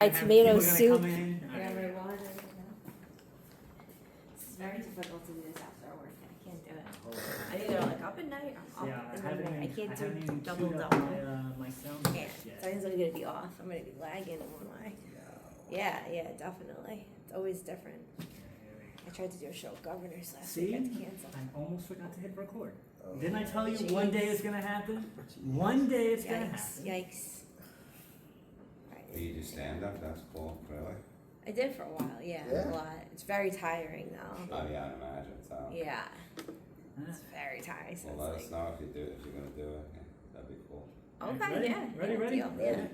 Tomato soup. Whatever water. It's very difficult to do this after work. I can't do it. I either like up at night or I'm up in the morning. I can't do double. My sound Yeah, something's gonna be off. I'm gonna be lagging in one way. Yeah, definitely. It's always different. I tried to do a show with Governors last week. I had to cancel. I almost forgot to hit record. Didn't I tell you one day it's gonna happen? One day it's gonna happen. Yikes. You do stand up? That's cool, really. I did for a while, yeah, a lot. It's very tiring though. Oh yeah, I'd imagine so. Yeah. It's very tiring. So Well, let it's us know if you're gonna do it. Yeah, that'd be cool. okay, Ready? yeah. Ready? Deal. Ready? Yeah.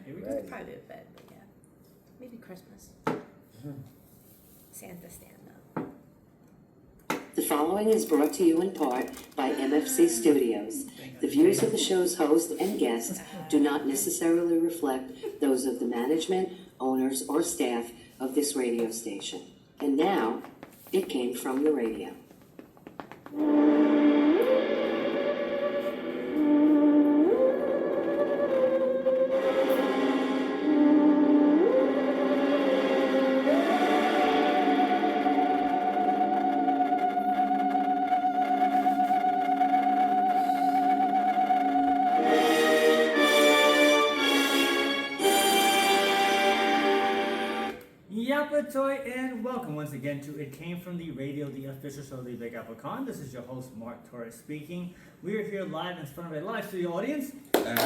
Here we It's go. probably a bit, but yeah. Maybe Christmas. Santa stand up. The following is brought to you in part by MFC Studios. The views of the show's host and guests do not necessarily reflect those of the management, owners, or staff of this radio station. And now, it came from the radio. Yapatoy, and welcome once again to It Came From The Radio, the official show of the Big Apple Con. This is your host, Mark Torres, speaking. We are here live in front of a live studio audience. Thank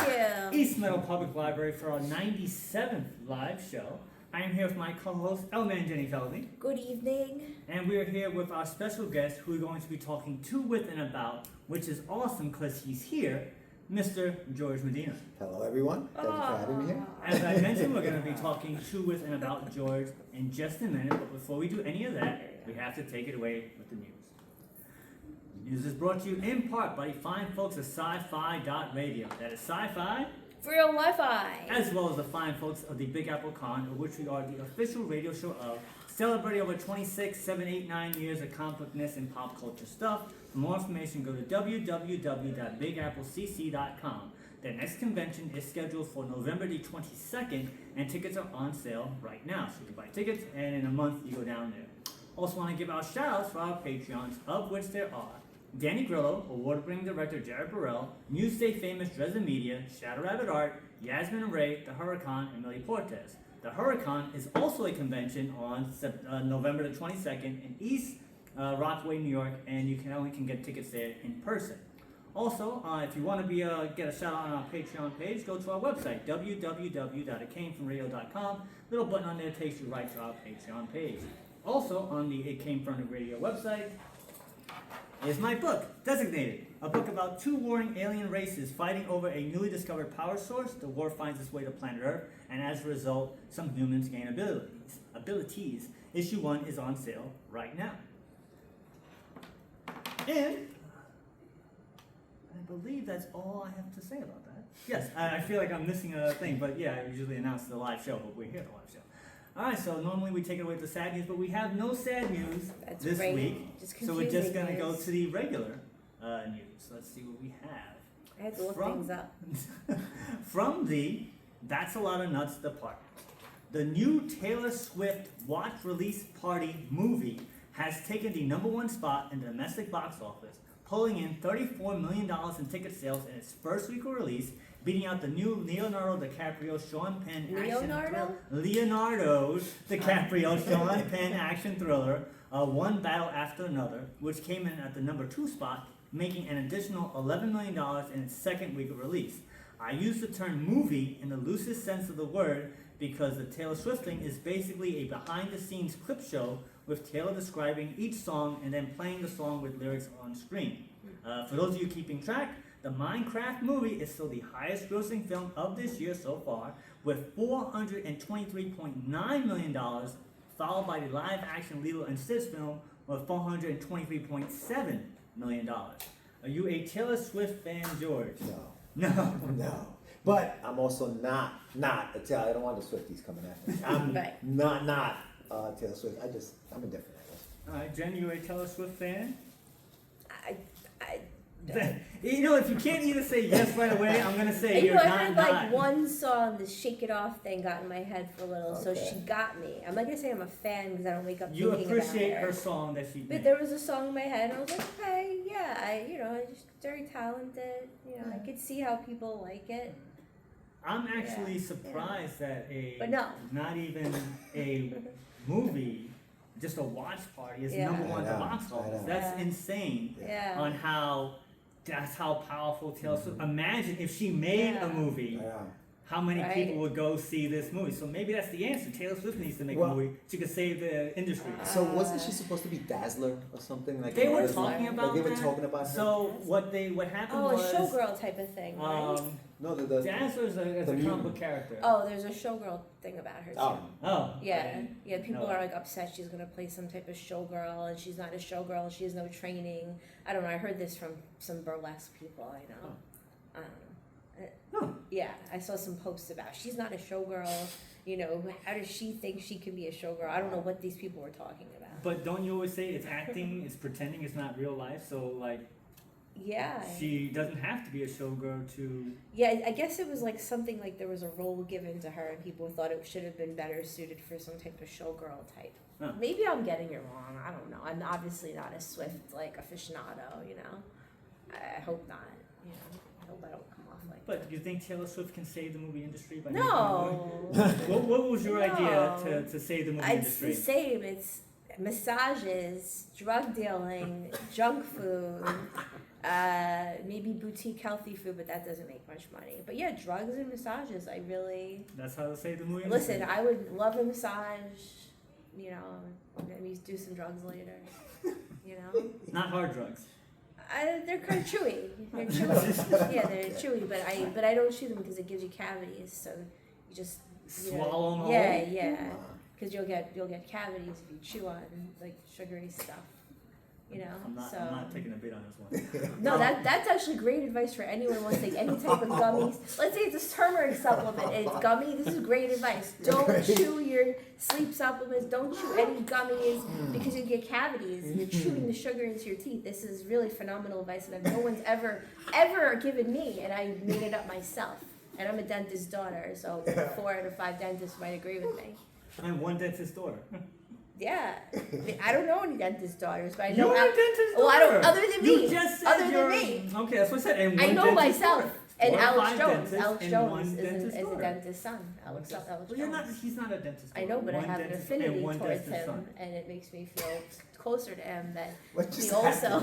you. East Meadow Public Library for our 97th live show. I am here with my co-host, Elman Jenny Feldy. Good evening. And we are here with our special guest who we're going to be talking to, with, and about, which is awesome because he's here, Mr. George Medina. Hello, everyone. Thank you for having me here. As I mentioned, we're going to be talking to, with, and about George in just a minute, but before we do any of that, we have to take it away with the news. The news is brought to you in part by the fine folks at sci-fi.radio. That is sci-fi, For real Wi-Fi. as well as the fine folks of the Big Apple Con, of which we are the official radio show of, celebrating over 26, 7, 8, 9 years of compactness and pop culture stuff. For more information, go to www.bigapplecc.com. Their next convention is scheduled for November the 22nd, and tickets are on sale right now. So you can buy tickets, and in a month you go down there. Also want to give out shout-outs for our Patreons, of which there are Danny Grillo, award-winning director Jared Burrell, Newsday famous Dresden Media, Shadow Rabbit Art, Yasmin Ray, The Huracan, and Millie Portes. The Huracan is also a convention on November the 22nd in East Rockaway, New York, and you can only get tickets there in person. Also, if you want to get a shout out on our Patreon page, go to our website, www.itcamefromradio.com. Little button on there takes you right to our Patreon page. Also, on the It Came From The Radio website is my book, Designated, a book about two warring alien races fighting over a newly discovered power source. The war finds its way to planet Earth, and as a result, some humans gain abilities. Issue 1 is on sale right now. And I believe that's all I have to say about that. Yes, I feel like I'm missing a thing, but yeah, I usually announce the live show, but we're here at the live show. Alright, so normally we take it away with the sad news, but we have no sad news this week. So we're just going to go to the regular news. Let's see what we have. I had to look things up. From the That's a Lot of Nuts department. The new Taylor Swift Watch Release Party movie has taken the #1 spot in the domestic box office, pulling in $34 million in ticket sales in its first week of release, beating out the new Leonardo DiCaprio Sean Penn Leonardo DiCaprio Sean Penn action thriller, One Battle After Another, which came in at the #2 spot, making an additional $11 million in its second week of release. I use the term movie in the loosest sense of the word because the Taylor Swift thing is basically a behind-the-scenes clip show with Taylor describing each song and then playing the song with lyrics on screen. For those of you keeping track, the Minecraft movie is still the highest grossing film of this year so far, with $423.9 million, followed by the live-action Lilo and Stitch film with $423.7 million. Are you a Taylor Swift fan, George? No. No. No. But I'm also not a Taylor. I don't want the Swifties coming after me. I'm Right. not Taylor Swift. I'm indifferent, I guess. Alright, Jen, you a Taylor Swift fan? You know, if you can't either say yes right away, I'm gonna say And you're I not heard not. like one song, the "Shake It Off" thing, got in my head for a little, so Okay. she got me. I'm not gonna say I'm a fan because I don't wake up You thinking appreciate about her song that she But made. there was a song in my head, and I was like, okay, yeah, she's very talented. I could see how people like it. I'm actually Yeah. surprised that But no. not even a movie, just a watch party is Yeah. number one at the I know, box I office. know. That's Yeah. insane Yeah. on that's how powerful Taylor Swift. Imagine if she made Yeah. a movie, Yeah. how many Right. people would go see this movie? So maybe that's the answer. Taylor Swift needs to make Well- a movie. She could save the industry. So wasn't she supposed to be Dazzler or something like? They were was- talking Like, about Like they were that. talking about her. So what happened Oh, a was showgirl type of thing, right? No, the Dazzler's is the a comic mutant. book character. Oh, there's a showgirl thing about her too. Oh. Oh. Yeah, yeah. People No. are like upset she's gonna play some type of showgirl, and she's not a showgirl. She has no training. I don't know. I heard this from some burlesque people I know. I don't know. Huh. Yeah, I saw some posts about she's not a showgirl. How does she think she can be a showgirl? I don't know what these people were talking about. But don't you always say it's acting, it's pretending, it's not real life? So like, Yeah. she doesn't have to be a showgirl to. Yeah, I guess it was like something like there was a role given to her, and people thought it should have been better suited for some type of showgirl type. Huh. Maybe I'm getting it wrong. I don't know. I'm obviously not a Swift aficionado. I hope not. I hope I don't come off like. But you think Taylor Swift can save the movie industry by No. making a movie? What was your idea No. to save the movie It's industry? the same. It's massages, drug dealing, junk food, maybe boutique healthy food, but that doesn't make much money. But yeah, drugs and massages. I really That's how to save the movie listen. industry. I would love a massage. Maybe do some drugs later. Not hard drugs. They're kind of chewy. They're chewy. Yeah, they're chewy. But I don't chew them because it gives you cavities. So you just Swallow them Yeah, whole? yeah. Because you'll get cavities if you chew on like sugary stuff. I'm not, So I'm not taking a bit on this one. no, that's actually great advice for anyone who wants to take any type of gummies. Let's say it's a turmeric supplement and it's gummy. This is great advice. Don't chew your sleep supplements. Don't chew any gummies because you get cavities. You're chewing the sugar into your teeth. This is really phenomenal advice that no one's ever given me, and I made it up myself. And I'm a dentist's daughter, so 4 out of 5 dentists might agree with me. I'm one dentist's daughter. Yeah, I don't know any dentist daughters, but I You're know. a dentist's Well, I daughter. don't. Other than me. You just said Other you're. than me. Okay, that's what I said. And I one know dentist's myself. daughter. And 4 or Alex 5 Jones. dentists Alex and Jones one is dentist's a daughter. dentist's son. Alex Well, you're not. Jones. He's not a dentist. I know, but I One have an dentist affinity and one towards dentist's him, son. and it makes me feel closer to him that What he just also.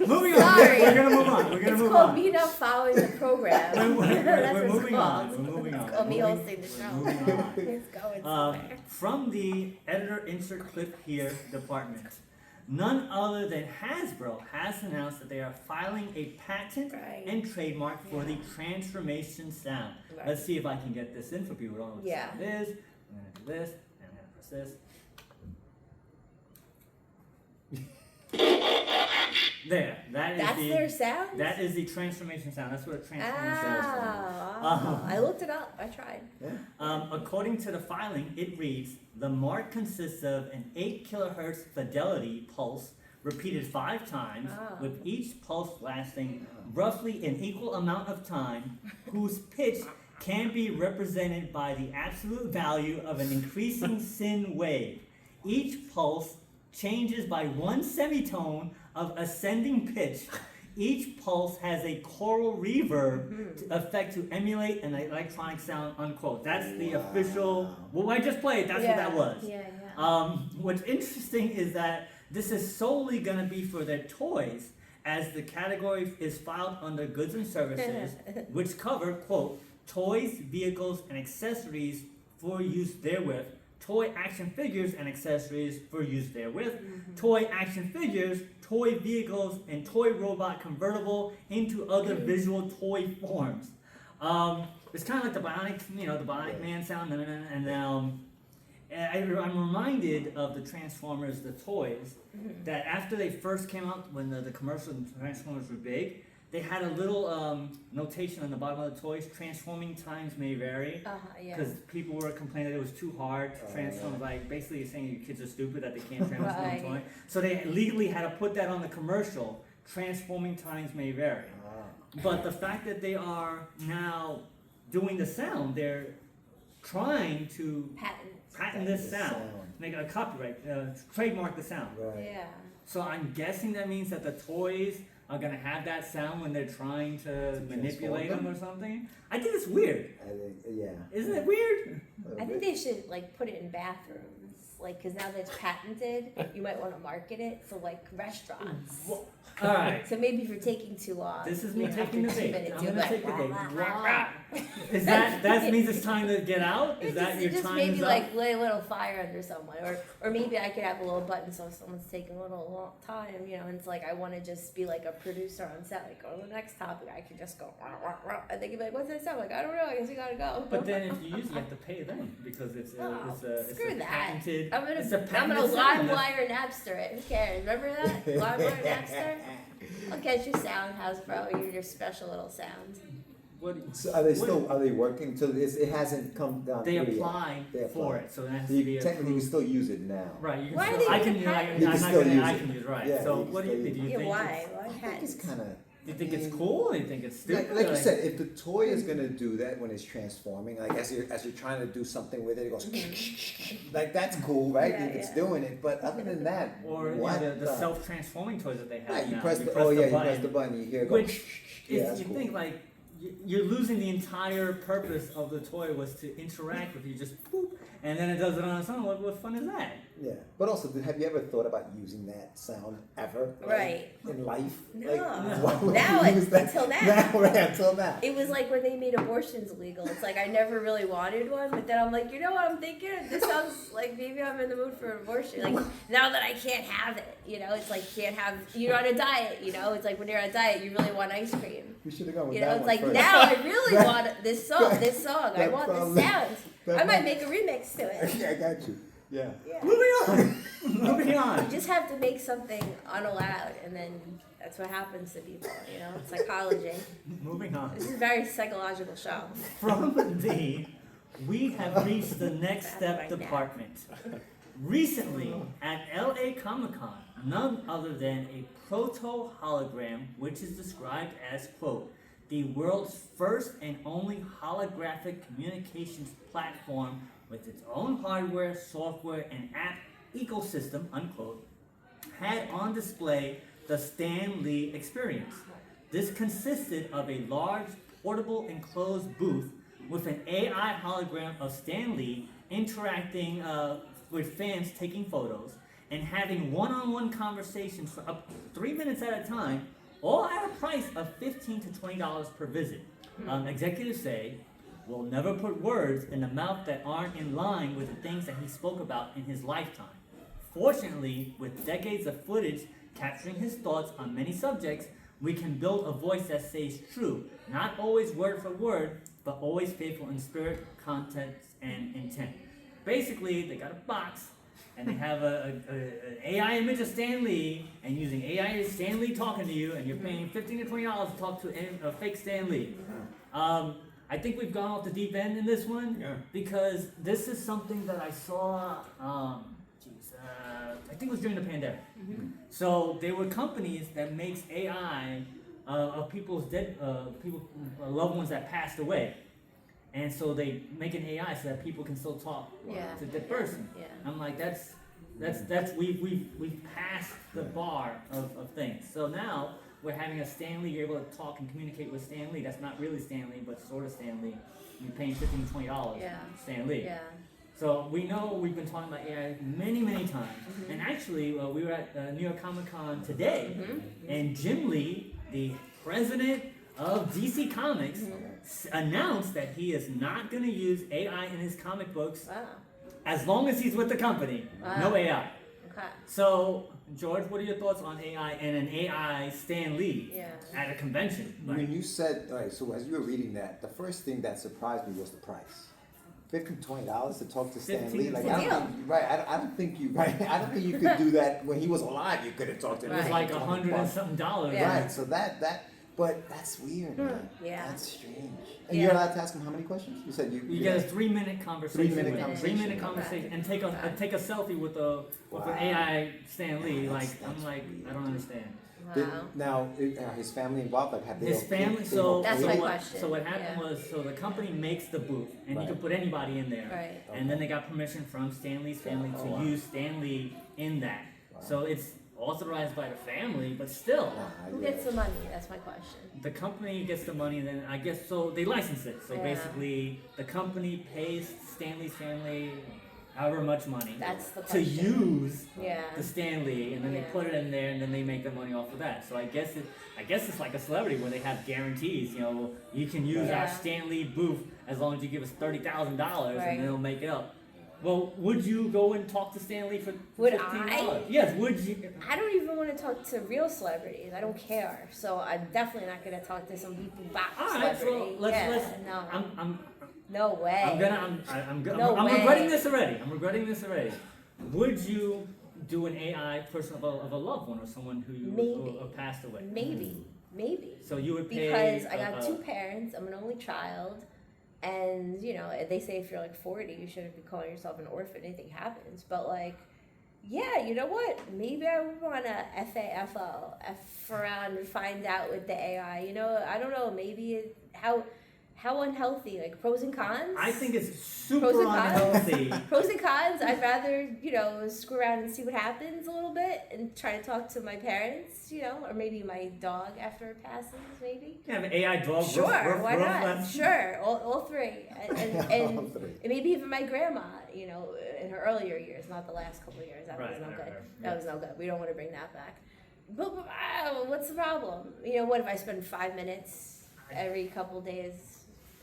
Moving on. Sorry. We're gonna move on. We're gonna It's move called on. me not following the program. We're That's what it's moving on. called. We're moving on. It's called me Moving- hosting the show. moving on. It's going somewhere. From the editor insert clip here department, none other than Hasbro has announced that they are filing a patent Right. and trademark for the transformation sound. Right. Let's see if I can get this in for people who don't know what Yeah. sound is. I'm gonna do this, and I'm gonna press this. There, That's their sound? that is the transformation sound. That's what a transformation sound is. Oh, I looked it up. I tried. According to the filing, it reads, the mark consists of an 8 kilohertz fidelity pulse repeated 5 times, Oh. with each pulse lasting roughly an equal amount of time, whose pitch can be represented by the absolute value of an increasing sin wave. Each pulse changes by 1 semitone of ascending pitch. Each pulse has a choral reverb effect to emulate an electronic sound, unquote. That's the official, what I just played, that's what that was. Yeah, yeah. What's interesting is that this is solely going to be for their toys, as the category is filed under goods and services, which cover, quote, toys, vehicles, and accessories for use therewith, toy action figures and accessories for use therewith, toy action figures, toy vehicles, and toy robot convertible into other visual toy forms. It's kind of like the Bionic, the Bionic Man sound, and I'm reminded of the Transformers, the toys, that after they first came out, when the commercial Transformers were big, they had a little notation on the bottom of the toys, transforming times may vary, Yeah. because people were complaining that it was too hard to transform, like basically saying your kids are stupid that they can't transform a Right. toy. So they legally had to put that on the commercial transforming times may vary. Ah. But the fact that they are now doing the sound, they're trying to patent this The sound, sound. make a copyright, trademark the sound. Right. Yeah. So I'm guessing that means that the toys are gonna have that sound when they're trying to manipulate them transform or something. I think it's weird. I think, yeah. Isn't it weird? I think they should like put it in bathrooms, like because now that it's patented, you might want to market it for like restaurants. All right. So maybe if you're taking too long, This is you me know, taking the after 2 bait. minutes, I'm you'll gonna be take the like, bait. "Rah, rah, rah." Is that means it's time to get out? Is It that just, your just time maybe is up? like lay a little fire under someone, or maybe I could have a little button so if someone's taking a little long time, you know, and it's like I want to just be like a producer on set, like go to the next topic, I can just go, rah, rah, rah, and they can be like, what's that sound? Like I don't know, I guess you gotta go. But then if you use it, you have to pay them because it's a Screw that. patented. I'm it's a gonna patented sound. LimeWire Napster it. Who cares? Remember that? LimeWire Napster? I'll get your sound house, bro. Your special little sound. What, So are they still, are they working? So it hasn't come down they through yet. apply They for apply. it, so it has So to be you technically can approved. still use it now. Right, you can Why still, do they I need can to use, patent I'm it? You not can gonna, still use I it. can use, right. Yeah, So you what do can you still think? Do you Yeah, think why? it's, Why I think patents? it's kind of. do you think it's cool? Or do you think it's stupid? Like you said, if the toy is gonna do that when it's transforming, like as you're trying to do something with it, it goes like that's cool, right? Yeah, if it's yeah. doing it, but other than that, Or what the self-transforming toys that they have Yeah, you now. press the you press button, the button, you hear it go. Which Yeah, if that's you cool. think like you're losing the entire purpose of the toy was to interact with you, just boop, and then it does it on its own. What fun is that? Yeah, but also, have you ever thought about using that sound ever? Like, Right. in life? No. why would Now you it- use that? until now. Right, until now. It was like when they made abortions legal. It's like I never really wanted one, but then I'm like, you know what I'm thinking? This sounds like maybe I'm in the mood for abortion. Like now that I can't have it, you know, it's like you're on a diet, you know. It's like when you're on a diet, you really want ice cream. We should have gone with You that know, it's one like first. now I really want this song. I that want probably- this sound. that I might might- make a remix to it. Yeah, I got you. Yeah. Yeah. Moving on. Moving You on. just have to make something unallowed, and then that's what happens to people. You know, psychology. Moving on. This is a very psychological show. From the we have reached the next step Right now. department. Recently, at LA Comic Con, none other than a proto hologram, which is described as, quote, the world's first and only holographic communications platform with its own hardware, software, and app ecosystem, unquote, had on display the Stan Lee experience. This consisted of a large, portable, enclosed booth with an AI hologram of Stan Lee interacting with fans taking photos and having one-on-one conversations for up to 3 minutes at a time, all at a price of $15 to $20 per visit. Executives say, we'll never put words in the mouth that aren't in line with the things that he spoke about in his lifetime. Fortunately, with decades of footage capturing his thoughts on many subjects, we can build a voice that stays true, not always word for word, but always faithful in spirit, context, and intent. Basically, they got a box, and they have an AI image of Stan Lee, and using AI Stan Lee talking to you, and you're paying $15 to $20 to talk to a fake Stan Lee. I think we've gone off the deep end in this one, because this is something that I saw, I think it was during the pandemic. So there were companies that makes AI of people's loved ones that passed away. And so they make an AI so that people can still talk Yeah. to the person. Yeah. I'm like, that's we've passed the bar of things. So now we're having a Stan Lee, you're able to talk and communicate with Stan Lee. That's not really Stan Lee, but sort of Stan Lee. You're paying $15 to $20 Yeah. Stan Lee. Yeah. So we know we've been talking about AI many, many times. And actually, we were at New York Comic Con today, and Jim Lee, the president of DC Comics, announced that he is not going to use AI in his comic books Wow. as long as he's with the company. No Wow. AI. Okay. So, George, what are your thoughts on AI and an AI Stan Lee Yeah. at a convention? When you said, all right, so as you were reading that, the first thing that surprised me was the price. $15 to $20 to talk to Stan Lee. Like, I don't think, right? I don't think you, right? I don't think you could do that when he was alive. You couldn't talk to him. It was Right. like $100 and something dollars. Yeah. Right. So but that's weird, man. Yeah. That's strange. And Yeah. you're allowed to ask him how many questions? You said You get a 3-minute conversation. 3-minute with him. conversation. 3-minute conversation, and take a take a selfie with an AI Stan Lee. Like I'm like I don't understand. Wow. Now, are his family involved? Like, have they? His family, so That's so my what, question, so what happened yeah. was, so the company makes the booth, and you Right. can put anybody in there, Right. and then they got permission from Stanley's family Oh, to wow. use Stanley in that. Wow. So it's authorized by the family, but still, Who gets the money? That's my question. the company gets the money, and then I guess so they license it. So Yeah. basically, the company pays Stanley's family however much money That's the to question. use Yeah. the Stanley, and then they Yeah. put it in there, and then they make the money off of that. So I guess it's like a celebrity where they have guarantees. You know, you can use Yeah. our Stanley booth as long as you give us $30,000, Right. and they'll make it up. Well, would you go and talk to Stanley for Would $15? Yes, would you? I don't even want to talk to real celebrities. I don't care. So I'm definitely not going to talk to some people back All right, so celebrity. let's. no. I'm No way. I'm No way. regretting this already. I'm regretting this already. Would you do an AI person of a loved one or someone who you Maybe. or passed away? Maybe. So you would pay Because I got two parents. I'm an only child. And, you know, they say if you're like 40, you shouldn't be calling yourself an orphan. Anything happens. But, like, yeah, you know what? Maybe I would want to F around and find out with the AI. You know, I don't know. Maybe how unhealthy, like pros and cons. I think it's super Pros and cons? unhealthy. Pros and cons. I'd rather, you know, screw around and see what happens a little bit and try to talk to my parents, you know, or maybe my dog after it passes, maybe. You have an AI dog. Sure, why not? left. Sure, all three. And Three. maybe even my grandma, you know, in her earlier years, not the last couple of years. That was Right, no right, good. right. That was no good. We don't want to bring that back. But what's the problem? You know, what if I spend 5 minutes every couple days?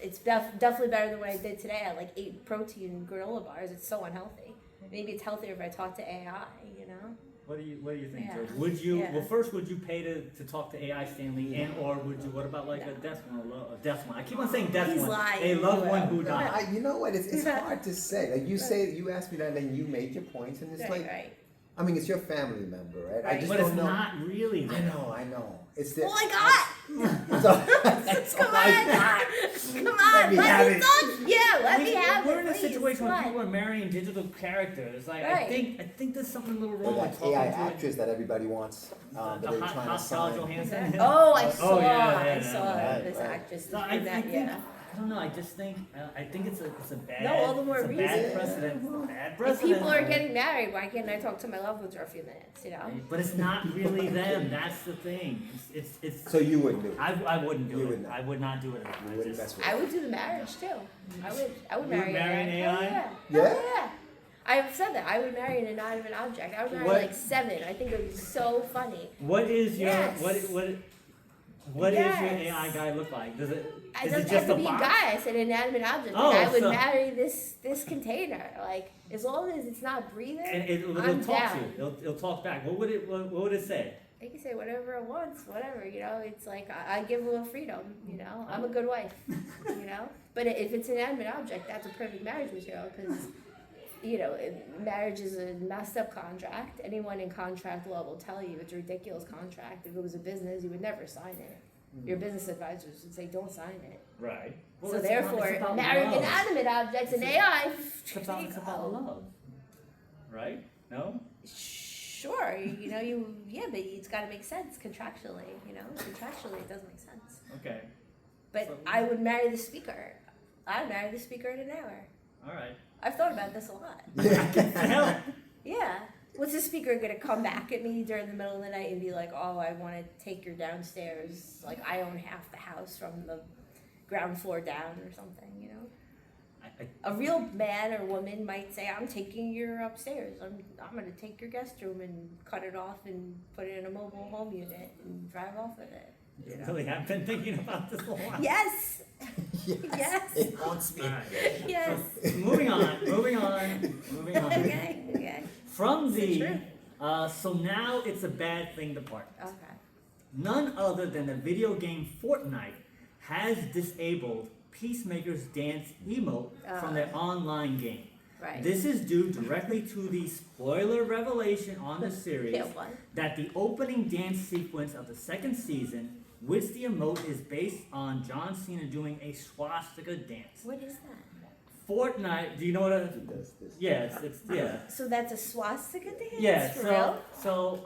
It's definitely better than what I did today. I like 8 protein granola bars. It's so unhealthy. Maybe it's healthier if I talk to AI, you know? What do you think, Yeah. George? Would you? Yeah. Well, first, would you pay to talk to AI Stanley, and or would you? What about like No. a death one? A death one. I keep on saying death He's one. lying. A loved one who No. died. You know what? It's hard to say. Like you asked me that, and then you made your points, and it's like, Right. I mean, it's your family member, right? I Right. just But don't it's know. not really. I know. It's the. Oh my God! That's Come all I got. on! Come on! me have me it. talk! Yeah, let me have We're it. in a please. situation where Come people on. are marrying digital characters. Like Right. I think there's something a little Or wrong that with talking AI to actress that everybody wants, that the they're hot trying to Scarlett sign. Johansson. Oh, I Oh, saw. yeah, I saw right, this right. actress So in that. Yeah. I don't know. I just think it's a bad. No, all the more it's a reason. bad precedent. Bad If precedent. people are getting married, why can't I talk to my loved ones for a few minutes? You know. But it's not really them. That's the thing. It's So you wouldn't do it. I wouldn't do You it. would not. I would not do it. You wouldn't mess with I it. would do the marriage too. I would You would marry marry an AI? Hell yeah. Yeah? Hell yeah. I've said that. I would marry an inanimate object. I would marry What- like 7. I think it would be so funny. What is your Yes. what does your Yes. AI guy look like? Does it I is doesn't it just have to a be box? a guy. I said inanimate object. Oh, Like, I would so- marry this container. Like as long as it's not breathing, And it'll I'm talk down. to you. It'll talk back. What would it say? It can say whatever it wants, whatever, you know. It's like I give a little freedom, you know. I'm a good wife, you know. But if it's an inanimate object, that's a perfect marriage material because, you know, marriage is a messed up contract. Anyone in contract law will tell you it's a ridiculous contract. If it was a business, you would never sign it. Your business advisors would say, don't sign it. Right. So therefore, marrying love. inanimate objects and AI, It's about love. Right? No? Sure, you know, but it's got to make sense contractually, you know. Contractually, it doesn't make sense. Okay. But So- I would marry the speaker. I'd marry the speaker in an hour. All right. I've thought about this a lot. Hell. Yeah. What's the speaker gonna come back at me during the middle of the night and be like, "Oh, I want to take your downstairs. Like I own half the house from the ground floor down or something," you know? A real man or woman might say, "I'm taking your upstairs. I'm gonna take your guest room and cut it off and put it in a mobile home unit and drive off with it." You really have been thinking about this a lot. Yes. Yes. It haunts me. All right. Yes. So, moving on. Okay. From the True. so now it's a bad thing to part. Okay. None other than the video game Fortnite has disabled Peacemaker's dance emote from their online game. Right. This is due directly to the spoiler revelation on the series Yeah, what? that the opening dance sequence of the second season, which the emote is based on John Cena doing a swastika dance. What is that? Fortnite, do you know what a... He does this. Yes, it's yeah. So that's a swastika dance? Yeah, For real? so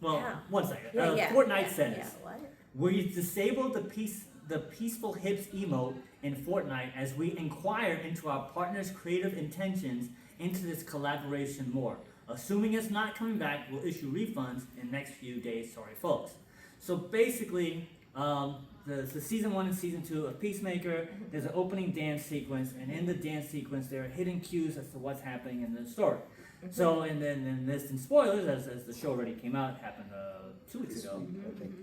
Well, Yeah. one second. Fortnite says what? we disabled the peaceful hips emote in Fortnite as we inquire into our partner's creative intentions into this collaboration more. Assuming it's not coming back, we'll issue refunds in the next few days. Sorry, folks. So basically, the season 1 and season 2 of Peacemaker, there's an opening dance sequence, and in the dance sequence, there are hidden cues as to what's happening in the story. So, and then in this, in spoilers, as the show already came out, it happened 2 weeks ago.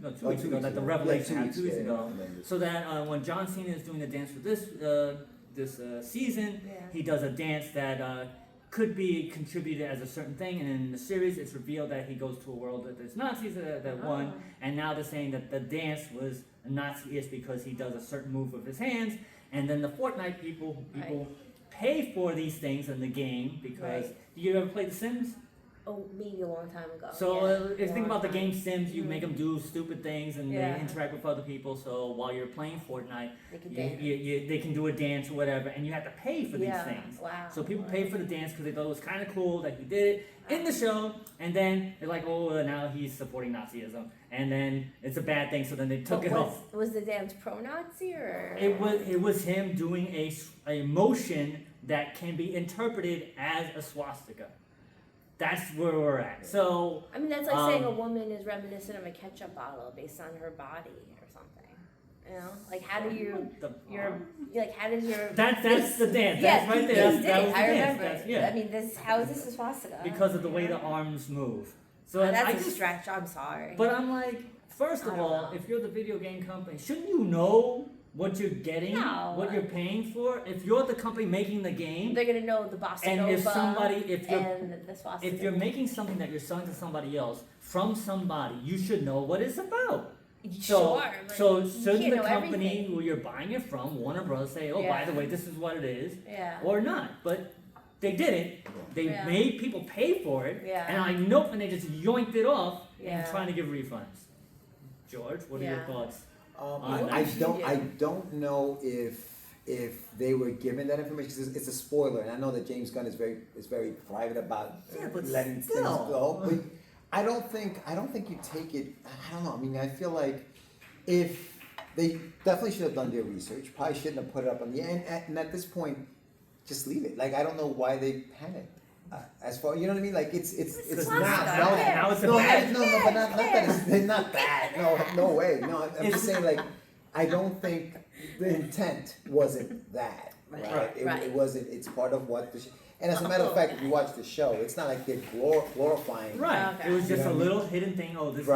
No, 2 weeks ago, that the revelation happened 2 weeks ago. So that when John Cena is doing the dance for this season, he does a dance that could be contributed as a certain thing, and in the series it's revealed that he goes to a world that there's Nazis that won, and now they're saying that the dance was Nazi-ish because he does a certain move with his hands, and then the Fortnite people pay for these things in the game because, do you ever play The Sims? Oh, maybe a long time ago. So if you think about the time. game Sims, you make them do stupid things and they interact with other people. So while you're playing Fortnite, They can dance. they can do a dance or whatever, and you have to pay for these things. Wow. So people pay for the dance because they thought it was kind of cool that he did it in the show, and then they're like, oh, now he's supporting Nazism, and then it's a bad thing. So then they took it off. Was the dance pro-Nazi or? It was him doing a motion that can be interpreted as a swastika. That's where we're at. So I mean, that's like saying a woman is reminiscent of a ketchup bottle based on her body or something. You know, like how do you how does your that's the dance. Yes, That's right he there. did. That was the I dance. remember. I mean, how is this a swastika? Because of the way the arms move. So that's a stretch. I'm sorry. But I'm like, first of all, if you're the video game company, shouldn't you know what you're getting, what you're paying for? If you're the company making the game, they're gonna know the bossa nova and if the swastika. if you're making something that you're selling to somebody else from somebody, you should know what it's about. So shouldn't the company who you're buying it from, Warner Bros., say, oh, by the way, this is what it is, or not? But they didn't. They made people pay for it, and I know when they just yoinked it off and trying to give refunds. George, what are your thoughts? I don't know if they were given that information because it's a spoiler, and I know that James Gunn is very private about letting things go. But I don't think you take it. I don't know. I mean, I feel like if they definitely should have done their research, probably shouldn't have put it up on the end. And at this point, just leave it. Like I don't know why they panicked. As far you know what I mean, like it's not now it's a but not that it's not bad. No way. No, I'm just saying like I don't think the intent wasn't that. Right. It wasn't. It's part of what the. And as a matter of fact, if you watch the show, it's not like they're glorifying. Right. Okay. It was just a little hidden thing. Oh, this is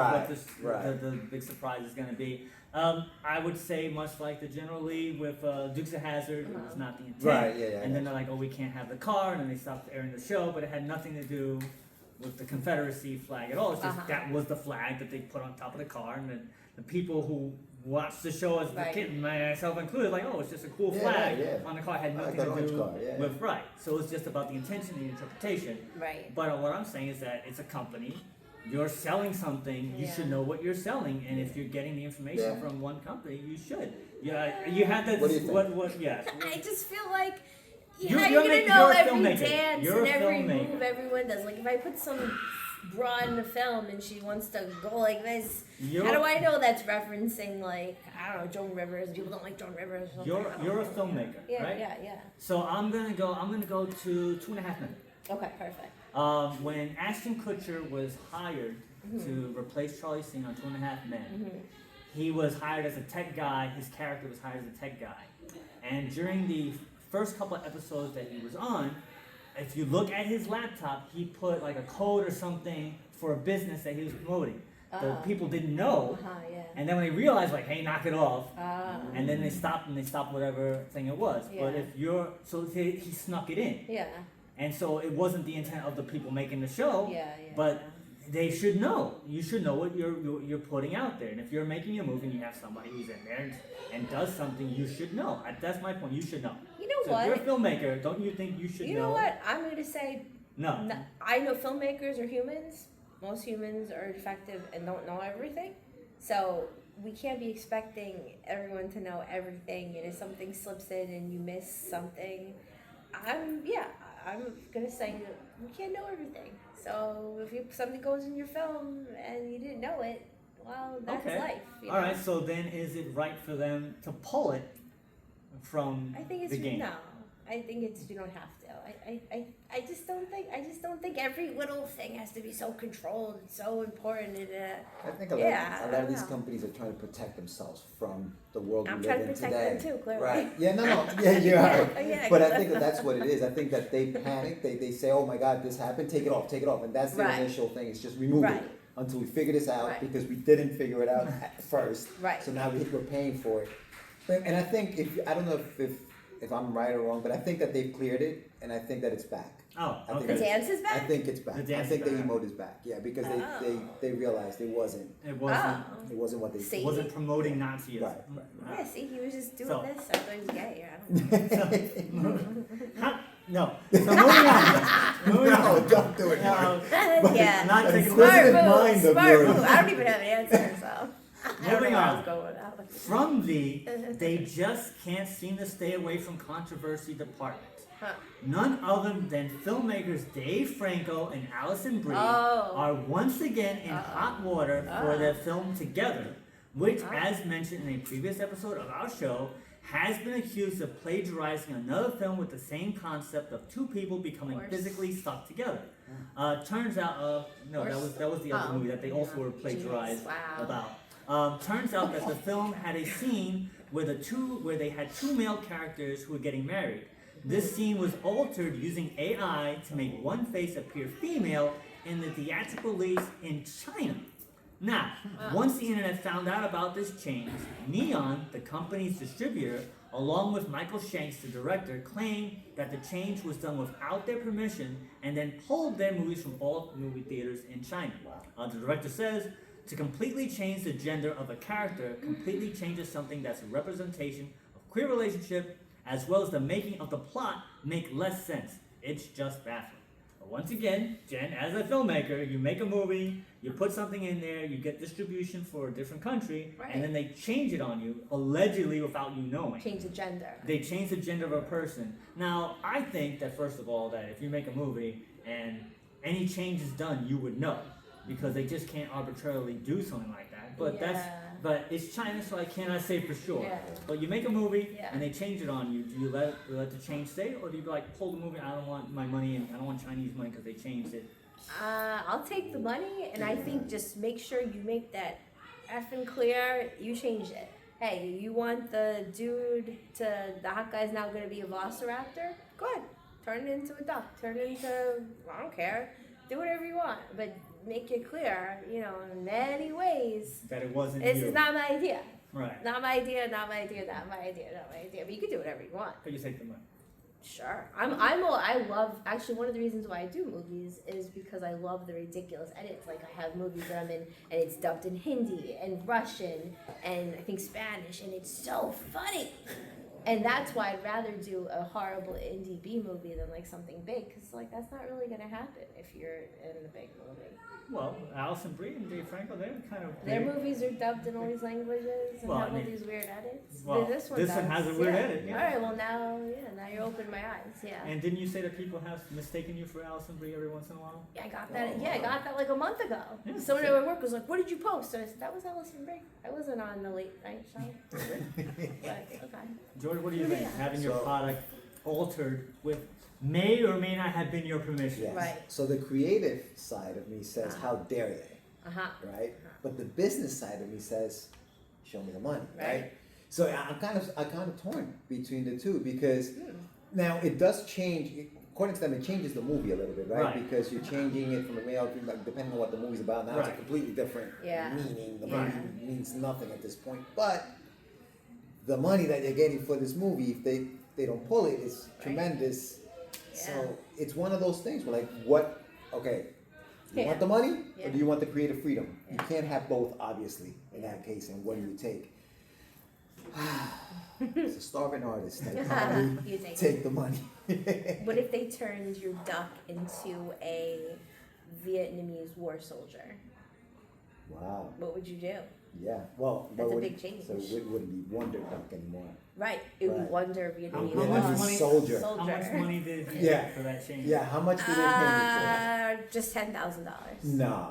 what the big surprise is going to be. I would say much like the General Lee with Dukes of Hazzard, it was not the intent. Right. And then they're like, oh, we can't have the car, and then they stopped airing the show, but it had nothing to do with the Confederacy flag at all. It's just that was the flag that they put on top of the car, and then the people who watched the show as the kid, myself included, like, oh, it's just a cool flag on the car. It had nothing to do with So it's just about the intention and the interpretation. Right. But what I'm saying is that it's a company. You're selling something. You should know what you're selling, and if you're getting the information from one company, you should. Yeah, you have that. What do you think? What? Yeah. I just feel like You're how are you gonna know every filmmaker. dance You're and a every filmmaker. move everyone does? Like if I put some bra in the film and she wants to go like this, how do I know that's referencing like I don't know Joan Rivers? People don't like Joan Rivers. Or something. You're a filmmaker, right? Yeah. So I'm gonna go to 2.5 minutes. Okay, perfect. When Ashton Kutcher was hired to replace Charlie Sheen on 2.5 Men, he was hired as a tech guy. His character was hired as a tech guy, and during the first couple of episodes that he was on, if you look at his laptop, he put like a code or something for a business that he was promoting. The people didn't know, and then when they realized, like, hey, knock it off, and then they stopped whatever thing it was. But if he snuck it in. Yeah. And so it wasn't the intent of the people making the show, but they should know. You should know what you're putting out there. And if you're making a movie and you have somebody who's in there and does something, you should know. That's my point. You should know. You know so what? if you're a filmmaker, don't you think you should know? You know what? I'm going to say no. I know filmmakers are humans. Most humans are defective and don't know everything. So we can't be expecting everyone to know everything. And if something slips in and you miss something, I'm gonna say that you can't know everything. So if something goes in your film and you didn't know it, well, that's Okay. life. All right. So then, is it right for them to pull it from I think it's the game? no. I think it's you don't have to. I just don't think every little thing has to be so controlled and so important. And I think a Yeah, lot I of these know. companies are trying to protect themselves from the world I'm we trying live to in protect today. them too, clearly. Right. Yeah, no. Yeah, you are. Yeah, But I think that's what it is. I think that they panic. They say, oh my God, this happened, take it off. And that's the Right. initial thing. It's just remove Right. it until we figure this out Right. because we didn't figure it out at first. Right. So now we're paying for it. And I think, I don't know if I'm right or wrong, but I think that they've cleared it and I think that it's back. Oh, I think The okay. dance is I back. think it's back. The I dance think is the back. emote is back. Yeah, because Oh. they realized it wasn't It wasn't. what they See? It wasn't promoting Nazism. Right. Yeah, see, he was just doing So- this. I thought he was gay. I don't know. No. So moving on. Moving No, on. don't do it. Mark. Yeah. Not taking Smart Inquisitive move. mind of Smart yours. move. I don't even have an answer, so I don't know Moving where I on. was going with that one. From they just can't seem to stay away from controversy department. Huh. None other than filmmakers Dave Franco and Allison Brie Oh. are once again in hot water for their film Together, which, Oh. as mentioned in a previous episode of our show, has been accused of plagiarizing another film with the same concept of two people becoming Horse. physically stuck together. Turns out, no, that was the other Oh. movie that they also were plagiarized Jeez, wow. about. Turns out that the film had a scene where they had two male characters who were getting married. This scene was altered using AI to make one face appear female in the theatrical release in China. Now, once the internet found out about this change, Neon, the company's distributor, along with Michael Shanks, the director, claimed that the change was done without their permission and then pulled their movies from all movie theaters in China. The director says, to completely change the gender of a character completely changes something that's a representation of queer relationship as well as the making of the plot make less sense. It's just baffling. But once again, Jen, as a filmmaker, you make a movie, you put something in there, you get distribution for a different country, Right. and then they change it on you, allegedly without you knowing. Change the gender. They change the gender of a person. Now, I think that first of all, that if you make a movie and any change is done, you would know, because they just can't arbitrarily do something like that. But but it's China, so I cannot say for sure. Yeah. But you make a movie Yeah. and they change it on you. Do you let the change stay, or do you be like, pull the movie? I don't want my money, and I don't want Chinese money because they changed it. I'll take the money, and I think just make sure you make that effing clear. You changed it. Hey, you want the the hot guy's now going to be a velociraptor? Go ahead. Turn it into a duck. Turn it into, I don't care. Do whatever you want. But make it clear, in many ways, That it wasn't this you. is not my idea. Right. Not my idea, not my idea, not my idea, not my idea. But you can do whatever you want. But you take the money. Sure. I love, actually one of the reasons why I do movies is because I love the ridiculous edits. Like I have movies that I'm in and it's dubbed in Hindi and Russian and I think Spanish and it's so funny. And that's why I'd rather do a horrible indie B movie than like something big, because like that's not really gonna happen if you're in the big movie. Well, Allison Brie and Dave Franco, they're kind of Their big. movies are dubbed in all these languages and Well, have I all mean, these weird edits. well, this one this one does, has a weird edit, yeah. All right, well now you opened my eyes. Yeah. And didn't you say that people have mistaken you for Allison Brie every once in a while? Yeah, I got that. Yeah, I got that like a month ago. Yeah, Someone so- at my work was like, "What did you post?" So I said, "That was Allison Brie. I wasn't on the late night show." But okay. George, what do you think? Yeah. Having your So- product altered with may or may not have been your permission. Yes. Right. So the creative side of me says, how dare they, Uh huh. right? But the business side of me says, show me the money, right? Right. So I'm kind of torn between the two because now it does change. According to them, it changes the movie a little bit, right? Right. Because you're changing it from a male, like, depending on what the movie's about. Now it's a Right. completely different Yeah. meaning. The Right. movie means nothing at this point. But the money that you're getting for this movie, if they don't pull it, is tremendous. Yeah. So it's one of those things where like, what? Okay, you Yeah. want the money Yeah. or do you want the creative freedom? You Yeah. can't have both, obviously, in that case. And what do you take? It's a starving artist. I'd probably You take take the money. What if they turned your duck into a Vietnamese war soldier? Wow. What would you do? Yeah, well, That's a but big change. So it wouldn't be Wonder Duck anymore. Right. It would Right. wonder How Vietnamese. much money? Soldier. How much money did you Yeah. get for that change? Yeah, how much did they pay Just $10,000. me for? Nah,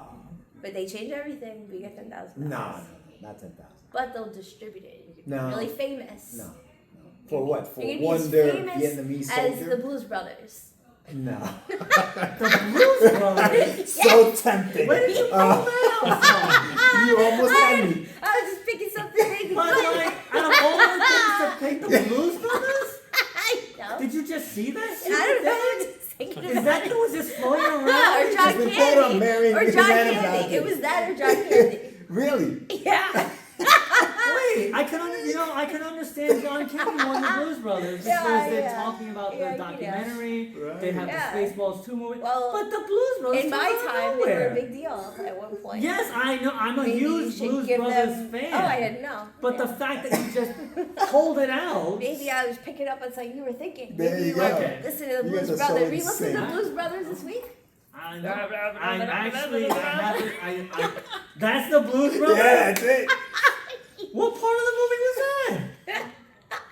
But they change everything. We get $10,000. nah, not 10,000. But they'll distribute it. You could No. be really famous. No, no. For what? For You could be as Wonder famous Vietnamese as the soldier? Blues Brothers. No. The Blues Brothers. So tempting. Where did you pull that from? You almost had me. I was just picking something big. But like, out of all the things to pick, the Blues Brothers? I know. Did you just see that? I don't know. I'm just thinking Is that who was just floating around? or John Just been quote on Candy. marrying Or the John man Candy. about It it. was that or John Candy. Really? Yeah. Wait, I can understand John Candy more than the Blues Brothers because Yeah, they're yeah. talking about Yeah, the documentary. They have Yeah. the Spaceballs 2 movie. Well, but the Blues Brothers In my came out of time, they were nowhere. a big deal at one point. Yes, I know. I'm a Maybe you huge should Blues give Brothers them. fan. Oh, I didn't know. But the fact that you just pulled it out. Maybe I was picking up on something you were thinking. There Maybe you were go. listening to the You Blues guys are so Brothers. Were you listening to the insane. Blues Brothers this week? I know. I actually, I haven't. I, that's the Blues Brothers. Yeah, that's it. What part of the movie was that?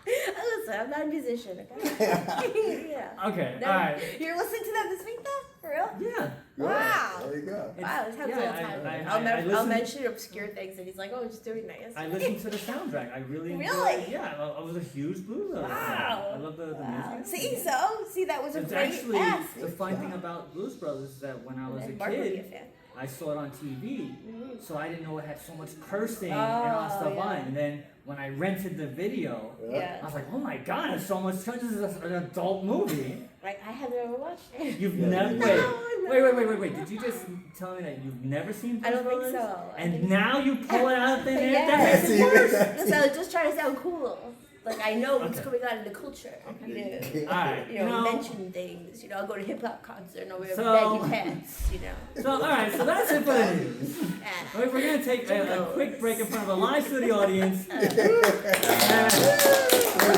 Listen, I'm not a musician, okay? yeah. Okay, No, all right. You're listening to them this week, though? For real? Yeah. Wow. There you go. Wow, this happens yeah, all the time. I I'll listen- mention obscure things, and he's like, "Oh, just doing that I yesterday." listened to the soundtrack. I really enjoyed Really? it. Yeah, I was a huge Blues Brothers fan. Wow. I love the Wow. music. See, that was a It's great actually ask. the fun thing about Blues Brothers is that when I was a And Mark would be a kid, fan. I saw it on TV, so I didn't know it had so much cursing and Oh, all that stuff on yeah. it. And then when I rented the video, I Yeah. was like, oh my god, it's so much cursing. This is an adult movie. Like, I have never watched it. You've Yeah. never No, wait. Did you just tell me that you've never seen Blues I don't think Brothers? so. I And think- now you pull it out of thin air? Yeah. That makes That's it even- worse. Listen, I was just trying to sound cool. Like, I know what's Okay. going on in the culture. Alright, You know, mention things. You know, I'll go to a hip hop concert and I'll wear So- baggy pants. You know. So, alright, so that's it for the news. Ah. We're going to take a quick break in front of a live studio audience. And we're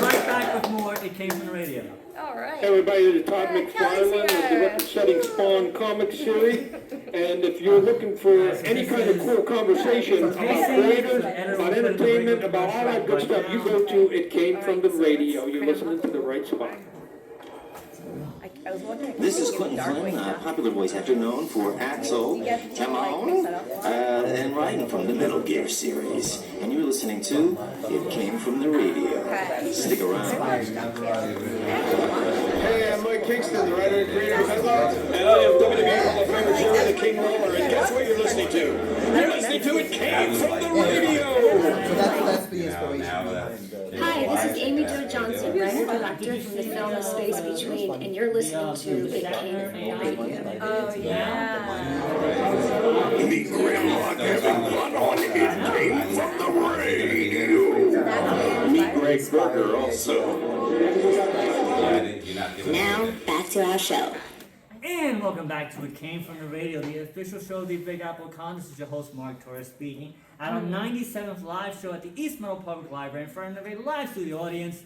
right back with more It Came From the Radio. All right. Hey everybody, this is Todd Kelly's McFarlane of the here. record-setting Spawn comic series. And if you're looking for any kind of cool conversation about creators, about entertainment, about all that good stuff, you go to It Came From the Radio. You're listening to the right spot. I was wondering. This is Quentin Flynn, a popular voice actor known for Axel, Timon, and Raiden from the Metal Gear series. And you're listening to It Came From the Radio. Stick around. Hey, I'm Mike Kingston, the writer and creator of Headlines. And I am WWE Hall of Famer Jerry the King Lawler. And guess what you're listening to? You're listening to It Came From the Radio. So that's the inspiration Now behind the. Hi, this is Amy Jo Johnson, writer director from the film Space Between, and you're listening to It Came From the Radio. Oh yeah. Meet Grandma Everyone on It Came From the Radio. Meet Greg Berger also. You're not giving Now, back to our show. And welcome back to It Came From the Radio, the official show of the Big Apple Con. This is your host, Mark Torres, speaking at our 97th live show at the East Meadow Public Library in front of a live studio audience.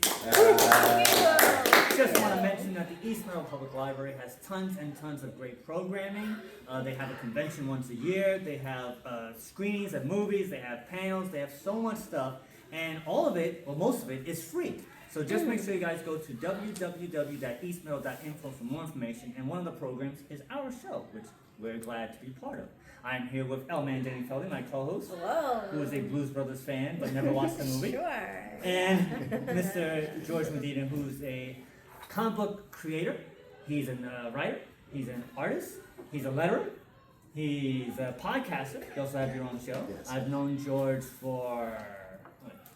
Just want to mention that the East Meadow Public Library has tons and tons of great programming. They have a convention once a year. They have screenings of movies. They have panels. They have so much stuff. And all of it, well, most of it, is free. So just make sure you guys go to www.eastmeadow.info for more information. And one of the programs is our show, which we're glad to be part of. I'm here with L-Man Danny Feldy, my co-host, Hello. who is a Blues Brothers fan but never watched the movie. Sure. And Mr. George Medina, who's a comic book creator. He's a writer. He's an artist. He's a letterer. He's a podcaster. You also have your own show. Yes. I've known George for,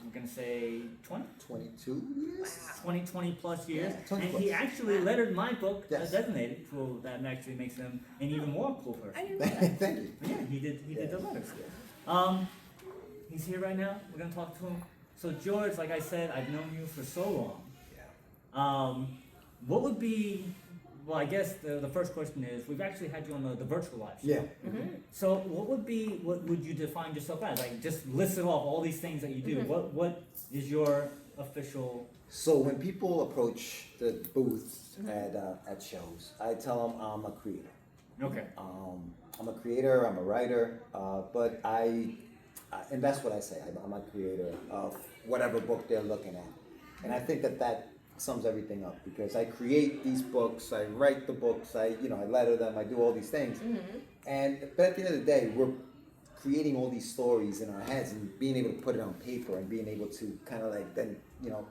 I'm going to say 20? 22 years? 20 plus years. Yeah, 20 and plus. he actually lettered my book, Yes. Designated, so that actually makes him an even more cool person. I didn't know that. Thank you. Yeah, he did the letters. He's here right now. We're gonna talk to him. So George, like I said, I've known you for so long. What would be? Well, I guess the first question is, we've actually had you on the virtual live show. Yeah. So what would you define yourself as? Like, just list it off all these things that you do. What is your official? So when people approach the booths at shows, I tell them I'm a creator. Okay. I'm a creator, I'm a writer, but and that's what I say. I'm a creator of whatever book they're looking at, and I think that sums everything up because I create these books, I write the books, I letter them, I do all these things, but at the end of the day, we're creating all these stories in our heads and being able to put it on paper and being able to kind of like then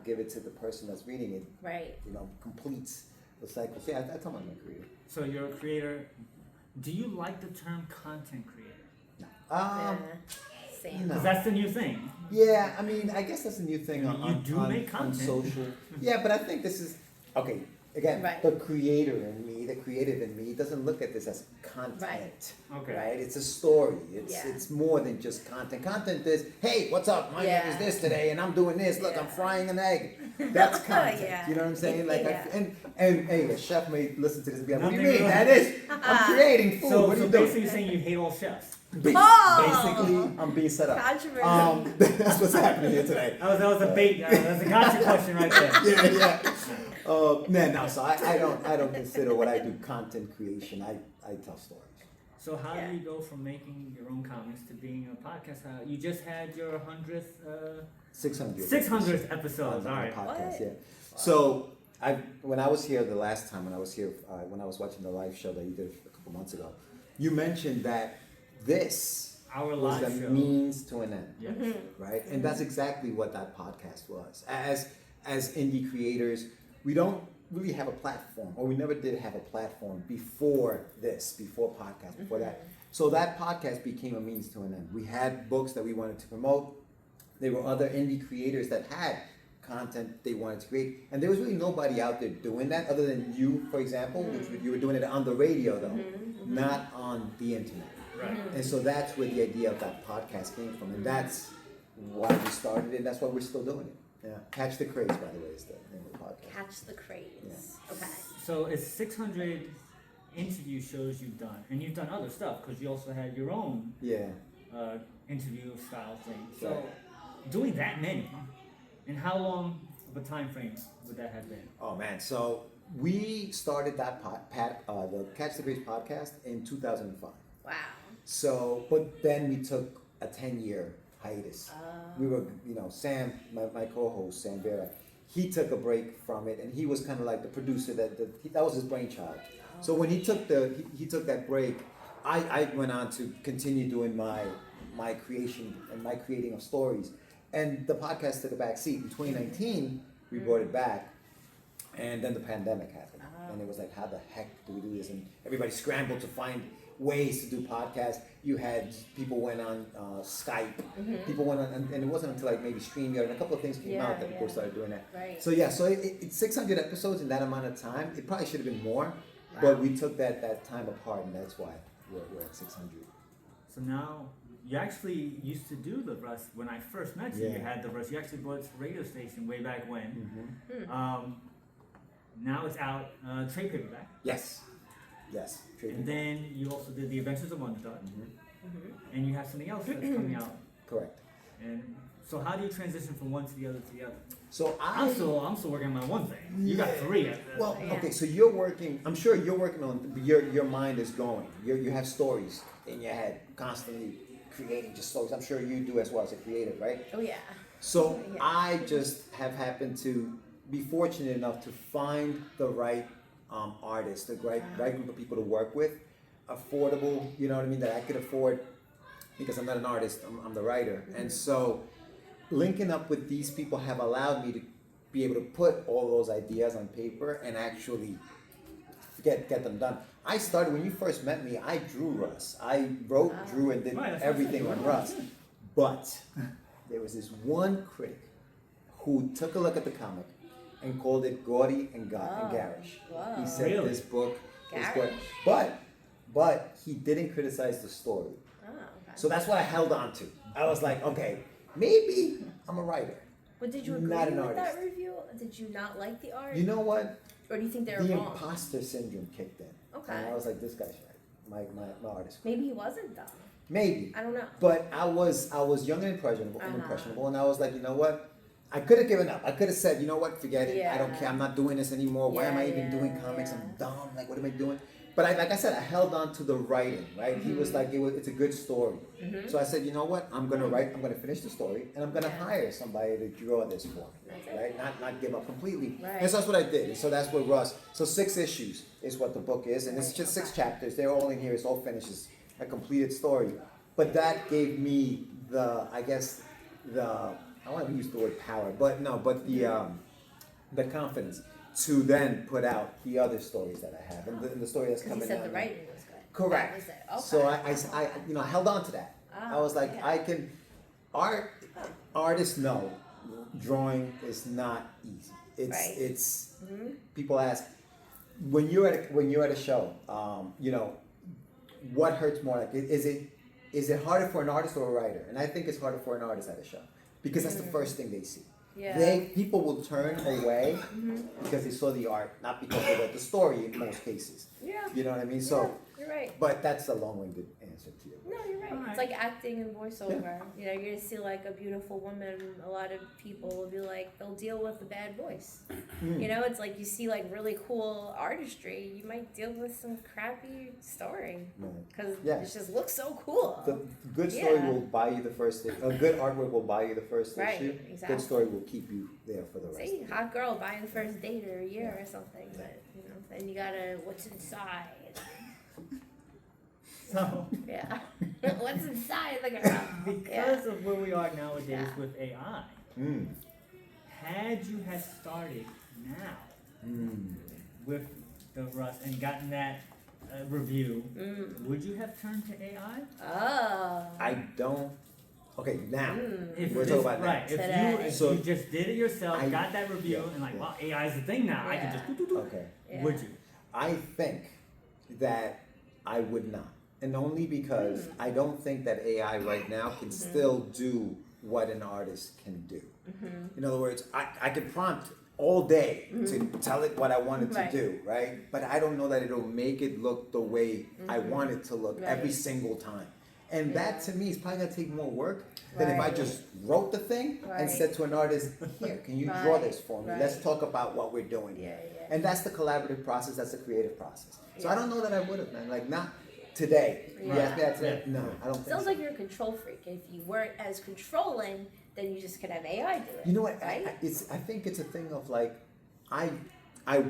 give it to the person that's reading it. Right. Completes the cycle. So yeah, that's how I'm a creator. So you're a creator. Do you like the term content creator? Same. No. Because that's the new thing. Yeah, I mean, I guess that's a new thing Make on content. social. Yeah, but I think this is okay. Again, Right. the creator in me, the creative in me, doesn't look at this as content. Right. Okay. Right? It's a story. Yeah. It's more than just content. Content is, hey, what's up? My Yeah. name is this today, and I'm doing this. Look, I'm Yeah. frying an egg. That's content. Yeah. You know what I'm saying? Like, Yeah. and hey, a chef may listen to this and be like, what do you Nothing mean? wrong. That is, I'm creating food. So, what are so you basically doing? you're saying you hate all chefs. Basically, I'm being set up. Controversial. That's what's happening here today. That was a bait. That's a gotcha question right there. Yeah. No. So I don't consider what I do content creation. I tell stories. So how Yeah. do you go from making your own comics to being a podcast? You just had your 100th, 600th episode. All right. Podcast, What? yeah. So when I was here the last time, when I was watching the live show that you did a couple months ago, you mentioned that this Our was live the show. means to an end. Yes. Right? And that's exactly what that podcast was. As indie creators, we don't really have a platform, or we never did have a platform before podcast, before that. So that podcast became a means to an end. We had books that we wanted to promote. There were other indie creators that had content they wanted to create, and there was really nobody out there doing that other than you, for example, which you were doing it on the radio though, not on the internet. Right. And so that's where the idea of that podcast came from, and that's why we started it, and that's why we're still doing it. Yeah. Catch the Craze, by the way, is the name of the podcast. Catch the craze. Okay. So it's 600 interview shows you've done, and you've done other stuff because you also had your own Yeah. interview style thing. So Right. doing that many, and how long of a time frame would that have been? Oh man, so we started that the Catch the Craze podcast in 2005. Wow. So, but then we took a 10-year hiatus. We were, Sam, my co-host, Sam Vera, he took a break from it, and he was kind of like the producer that was his brainchild. So when he took he took that break, I went on to continue doing my creation and my creating of stories, and the podcast took a back seat. In 2019, we brought it back, and then the pandemic happened, and it was like, how the heck do we do this? And everybody scrambled to find ways to do podcasts. You had people went on Skype, people went on, and it wasn't until like maybe StreamYard and a couple of things came out that people started doing that. Right. So yeah, so it's 600 episodes in that amount of time. It probably should have been more, but we took that time apart, and that's why we're at 600. So now you actually used to do the Rust when I first met you. You Yeah. had the Rust. You actually brought it to the radio station way back when. Mm-hmm. Now it's out trade paperback, Yes. and then you also did the Adventures of Wonder Dog, and you have something else that's coming out. Correct. And so how do you transition from one to the other to the other? So I'm still working on my one thing. You got three. Well, Yeah. okay, so you're working. I'm sure you're working on your mind is going. You have stories in your head constantly creating just stories. I'm sure you do as well as a creative, right? Oh yeah. So Yeah. I just have happened to be fortunate enough to find the right artist, the right group of people to work with, affordable. You know what I mean? That I could afford because I'm not an artist. I'm the writer, and so linking up with these people have allowed me to be able to put all those ideas on paper and actually get them done. I started when you first met me. I drew Russ. I wrote, drew, and did Right, that's everything what I on said. Russ. But there was this one critic who took a look at the comic and called it gaudy and garish. Whoa. He said Really? this book is Garish. but he didn't criticize the story. Oh, okay. So that's what I held on to. I was like, okay, maybe I'm a writer. But did you agree not an with that artist. review? Did you not like the art? You know what? Or do you think they were The wrong? imposter syndrome kicked in. Okay. And I was like, this guy's right. My artist. Maybe he wasn't though. Maybe. I don't know. But I was young and impressionable, Uh-huh. and I was like, you know what? I could have given up. I could have said, you know what, forget it. I don't Yeah. care. I'm not doing this anymore. Why am I even doing comics? I'm dumb. Like, what am I doing? But like I said, I held on to the writing, right? He was like, it's a good story. So I said, you know what? I'm gonna write. I'm gonna finish the story, and I'm gonna hire somebody to draw this for me, right? Not give up completely. Right. And so that's what I did. And so that's what Russ. So 6 issues is what the book is, and it's just 6 chapters. They're all in here. It's all finished. It's a completed story. But that gave me I don't want to use the word power, but the confidence to then put out the other stories that I have, and the story that's Because coming you out. said the writing was good. Correct. That was it. Okay. So I held on to that. I was like, artists know drawing is not easy. It's people ask when you're at a show, what hurts more? Like, is it harder for an artist or a writer? And I think it's harder for an artist at a show because that's the first thing they see. Yeah. People will turn away because they saw the art, not because they read the story in most cases. Yeah. You know what I mean? So, You're right. but that's a long-winded answer to you. No, you're right. Alright. It's like acting and voiceover. You know, you're gonna see like a beautiful woman. A lot of people will be like, they'll deal with a bad voice. You know, it's like you see like really cool artistry. You might deal with some crappy story because it just looks so cool. The good story will buy you the first issue. A good artwork will buy you the first issue. Exactly. Good story will keep you there for the rest. See, hot girl buying the first date or a year or something, but you know, then you gotta what's inside. So, Yeah, what's inside the girl? because of where we are nowadays with AI, Mm. had you started now with the Rust and gotten that review, would you have turned to AI? Oh. I don't. Okay, now If we're this- talking about right, that. if Today. you So- just did it yourself, I- got that review, and like, wow, AI is the thing now. I can just do. Okay, Yeah. Would you? I think that I would not, and only because I don't think that AI right now can still do what an artist can do. In other words, I could prompt all day to tell it what I want it to Right. do, right? But I don't know that it'll make it look the way I want it to look every Right. single time. And that to me is probably gonna take more work than if I Right. just wrote the thing and Right. said to an artist, here, can you draw Right. this for me? Right. Let's talk about what we're doing here. Yeah. And that's the collaborative process, that's the creative process. So I don't know that I would have, man. Like, not today. You asked me that today? No, I don't think Sounds so. like you're a control freak. If you weren't as controlling, then you just could have AI do it. You know what? Right? I think it's a thing of like, I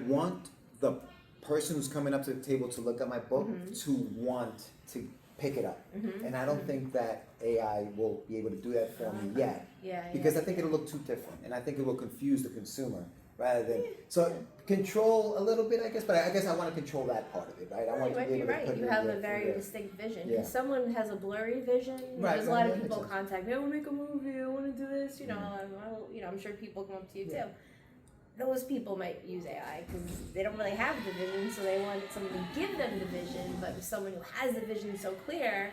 want the person who's coming up to the table to look at my book to want to pick it up. And I don't think that AI will be able to do that for me yet. Because I think it'll look too different, and I think it will confuse the consumer rather than control a little bit, I guess. But I guess I want to control that part of it, right? I You want to might be be able to right. put it You in have there a for very the- distinct vision. Yeah. If someone has a blurry vision, Right, there's a lot that of makes people sense. contact me. I want to make a movie. I want to do this. You know, I'm sure people come up to you too. Those people might use AI because they don't really have the vision, so they want someone to give them the vision. But with someone who has the vision so clear,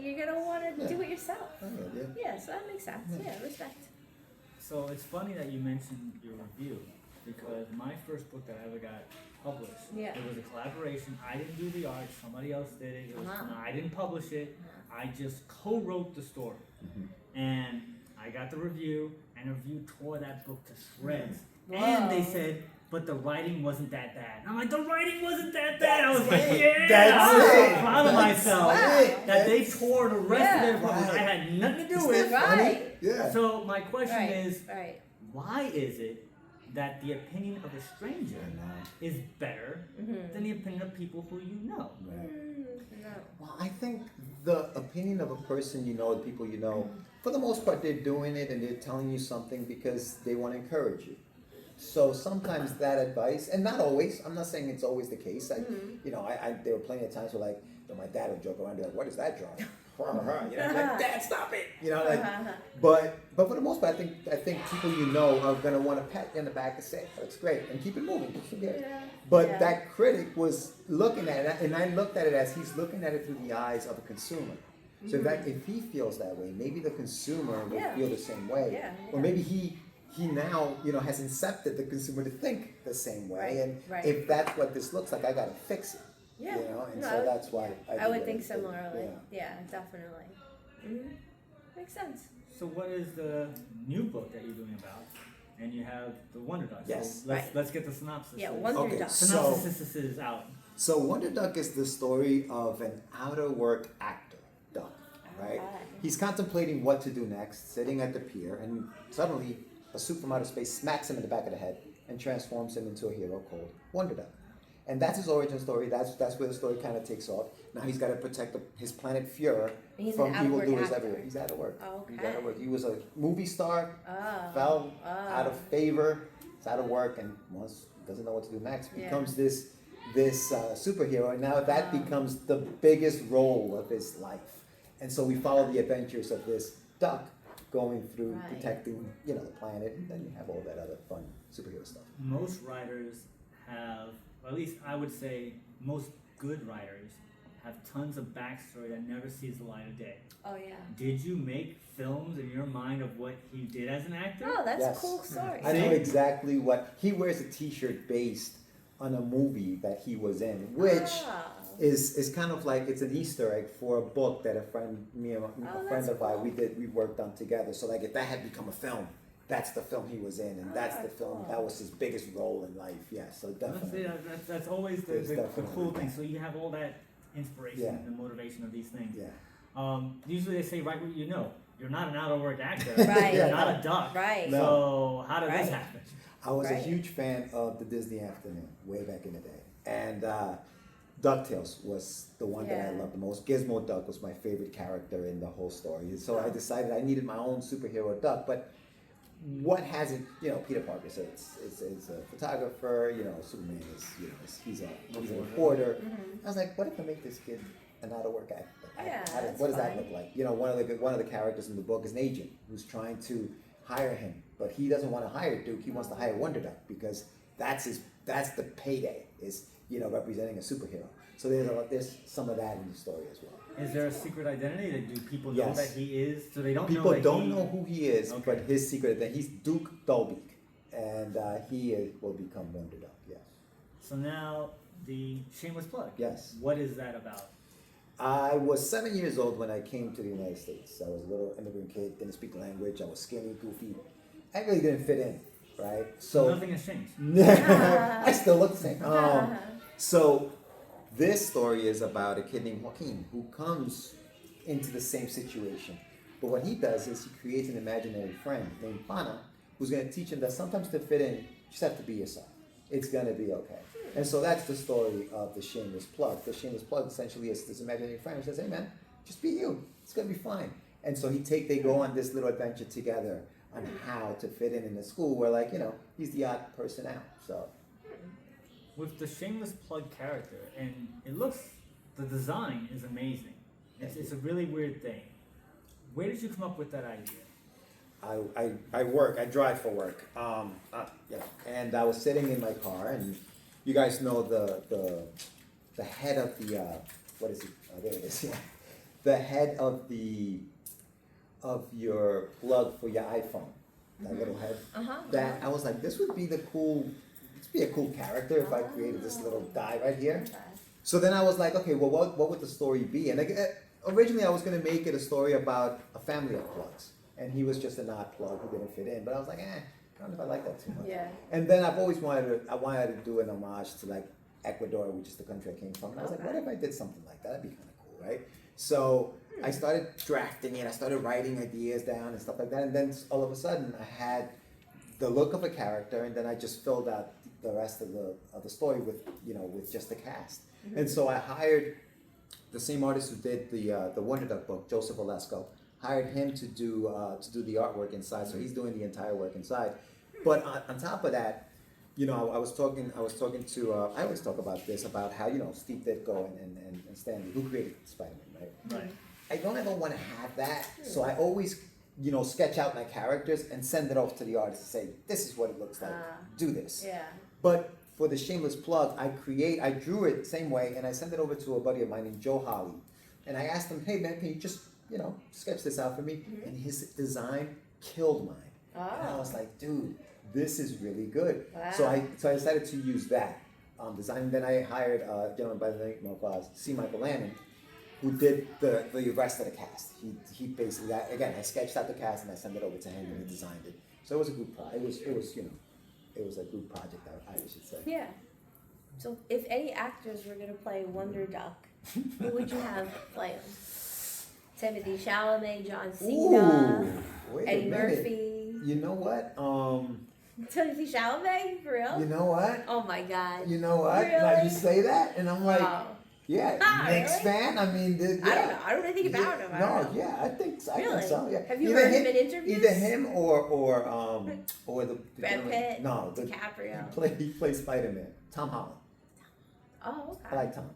you're gonna want to do it yourself. Yeah, so that makes sense. Yeah, respect. So it's funny that you mentioned your review because my first book that I ever got published, Yeah. it was a collaboration. I didn't do the art; somebody else did it. I didn't publish it. I just co-wrote the story, and I got the review, and the review tore that book to shreds. And they said, but the writing wasn't that bad. And I'm like, the writing wasn't that bad. I was like, yeah, That's I was so it. proud of myself it. that they tore the rest of their Yeah. publishing. I had nothing to do with. Right. Yeah. So my question Right. is, Right. why is it that the opinion of a stranger is better than the opinion of people who you know? No. Well, I think the opinion of a person you know, the people you know, for the most part, they're doing it and they're telling you something because they want to encourage you. So sometimes that advice, and not always, I'm not saying it's always the case. There were plenty of times where like, my dad would joke around, be like, what is that drawing? Like, Dad, stop it! But for the most part, I think people you know are gonna want to pat you on the back and say, that's great, and keep it moving, just forget it. But that critic was looking at it, and I looked at it as he's looking at it through the eyes of a consumer. So if he feels that way, maybe the consumer will feel the same way. Or maybe he now, has incepted the consumer to think the same way. And if that's what this looks like, I gotta fix it. Yeah. So that's why I would think similarly. Yeah, definitely. Makes sense. So what is the new book that you're doing about? And you have the Wonder Duck. Yes. So let's get the synopsis. Yeah, So- Wonder Okay, Duck. so- Synopsis is out. So Wonder Duck is the story of an out-of-work actor, Duck, right? Okay. He's contemplating what to do next, sitting at the pier, and suddenly a suit from outer space smacks him in the back of the head and transforms him into a hero called Wonder Duck. And that's his origin story. That's where the story kind of takes off. Now he's got to protect his planet Fuhrer He's from an outward evildoers actor. everywhere. He's out of work. Oh, He's okay. out of work. He was a movie star, Oh. fell Oh. out of favor, is out of work, and once doesn't know what to do next. Yeah. Becomes this superhero, and now that Wow. becomes the biggest role of his life. And so we follow the adventures of this duck going through Right. protecting, the planet, and then you have all that other fun superhero stuff. Most writers have, or at least I would say most good writers have tons of backstory that never sees the light of day. Oh yeah. Did you make films in your mind of what he did as an actor? Oh, that's Yes. a cool story. I know exactly what he wears a T-shirt based on a movie that he was in, which Ah. is kind of like it's an Easter egg for a book that a friend that's of mine cool. we worked on together. So like if that had become a film, that's the film he was in, and that's the film cool. that was his biggest role in life. Yeah, so definitely. That's always There's the definitely cool that. thing. So you have all that inspiration Yeah. and the motivation of these things. Yeah. Usually they say, write what you know. You're not an out-of-work actor. Right. You're not a duck. Right. So how did Right. this happen? I was a Right. huge fan of the Disney Afternoon way back in the day, and DuckTales was the one that I Yeah. loved the most. Gizmo Duck was my favorite character in the whole story, so I decided I needed my own superhero duck. But what hasn't, Peter Parker, so it's a photographer, Superman is, he's a reporter. I was like, what if I make this kid an out-of-work actor? Yeah, that's what does that fun. look like? One of the characters in the book is an agent who's trying to hire him, but he doesn't want to hire Duke. He wants to hire Wonder Duck because that's the payday is representing a superhero. So there's some of that in the story as well. Is there a secret identity? Do people know Yes. that he is? So they don't know People that don't he... know who he is, Okay. but his secret that he's Duke Dolbeak, and will become Wonder Duck. Yes. So now the shameless plug. Yes. What is that about? I was 7 years old when I came to the United States. I was a little immigrant kid, didn't speak the language. I was skinny, goofy. I really didn't fit in, right? So So nothing has changed. I still look the same. So this story is about a kid named Joaquin who comes into the same situation. But what he does is he creates an imaginary friend named Pana who's going to teach him that sometimes to fit in, you just have to be yourself. It's going to be okay. And so that's the story of the shameless plug. The shameless plug essentially is this imaginary friend who says, hey man, just be you. It's going to be fine. And so they go on this little adventure together on how to fit in a school where he's the odd person out. So With the shameless plug character, and the design is amazing. It's a really weird thing. Where did you come up with that idea? I drive for work. And I was sitting in my car, and you guys know the head of the what is it? Oh, there it is. Yeah, the head of your plug for your iPhone. That little head. That I was like, this would be a cool character if I created this little guy right here. So then I was like, okay, well, what would the story be? And originally I was going to make it a story about a family of plugs. And he was just an odd plug who didn't fit in. But I was like, I don't know if I like that too much. Yeah. And then I've always wanted to do an homage to like Ecuador, which is the country I came from. And I was like, what if I did something like that? That'd be kind of cool, right? So I started drafting it. I started writing ideas down and stuff like that. And then all of a sudden I had the look of a character, and then I just filled out the rest of the story with just the cast. And so I hired the same artist who did the Wonder Duck book, Joseph Olesko. Hired him to do the artwork inside, so he's doing the entire work inside. But on top of that, I was talking to I always talk about this about how Steve Ditko and Stanley, who created Spider-Man, right? Right. I don't want to have that, so I always sketch out my characters and send it off to the artist and say, this is what it looks like. Do this. Yeah. But for the shameless plug, I drew it the same way, and I sent it over to a buddy of mine named Joe Holly, and I asked him, hey man, can you just sketch this out for me? And his design killed mine. And I was like, dude, this is really good. Wow. So I decided to use that design. Then I hired a gentleman by the name of C. Michael Lannon, who did the rest of the cast. He basically, again, I sketched out the cast and I sent it over to him and he designed it. So it was a group project. It was it was a group project, I should say. Yeah. So if any actors were gonna play Wonder Duck, who would you have play him? Timothy Chalamet, John Cena, Wait a Eddie minute. Murphy. You know what? Timothy Chalamet, for real? You know what? Oh my God. You know what? Really? Now you say that, and I'm like, Wow. yeah, Ah, Knicks really? fan. I mean, yeah. I don't know. I don't know anything about him. I don't No, know. yeah, I think so. Really? I think so. Yeah. Have you heard him in interviews? Either him or the Brad gentleman- Pitt, No, DiCaprio. he plays Spider-Man. Tom Holland. Oh, okay. I like Tom.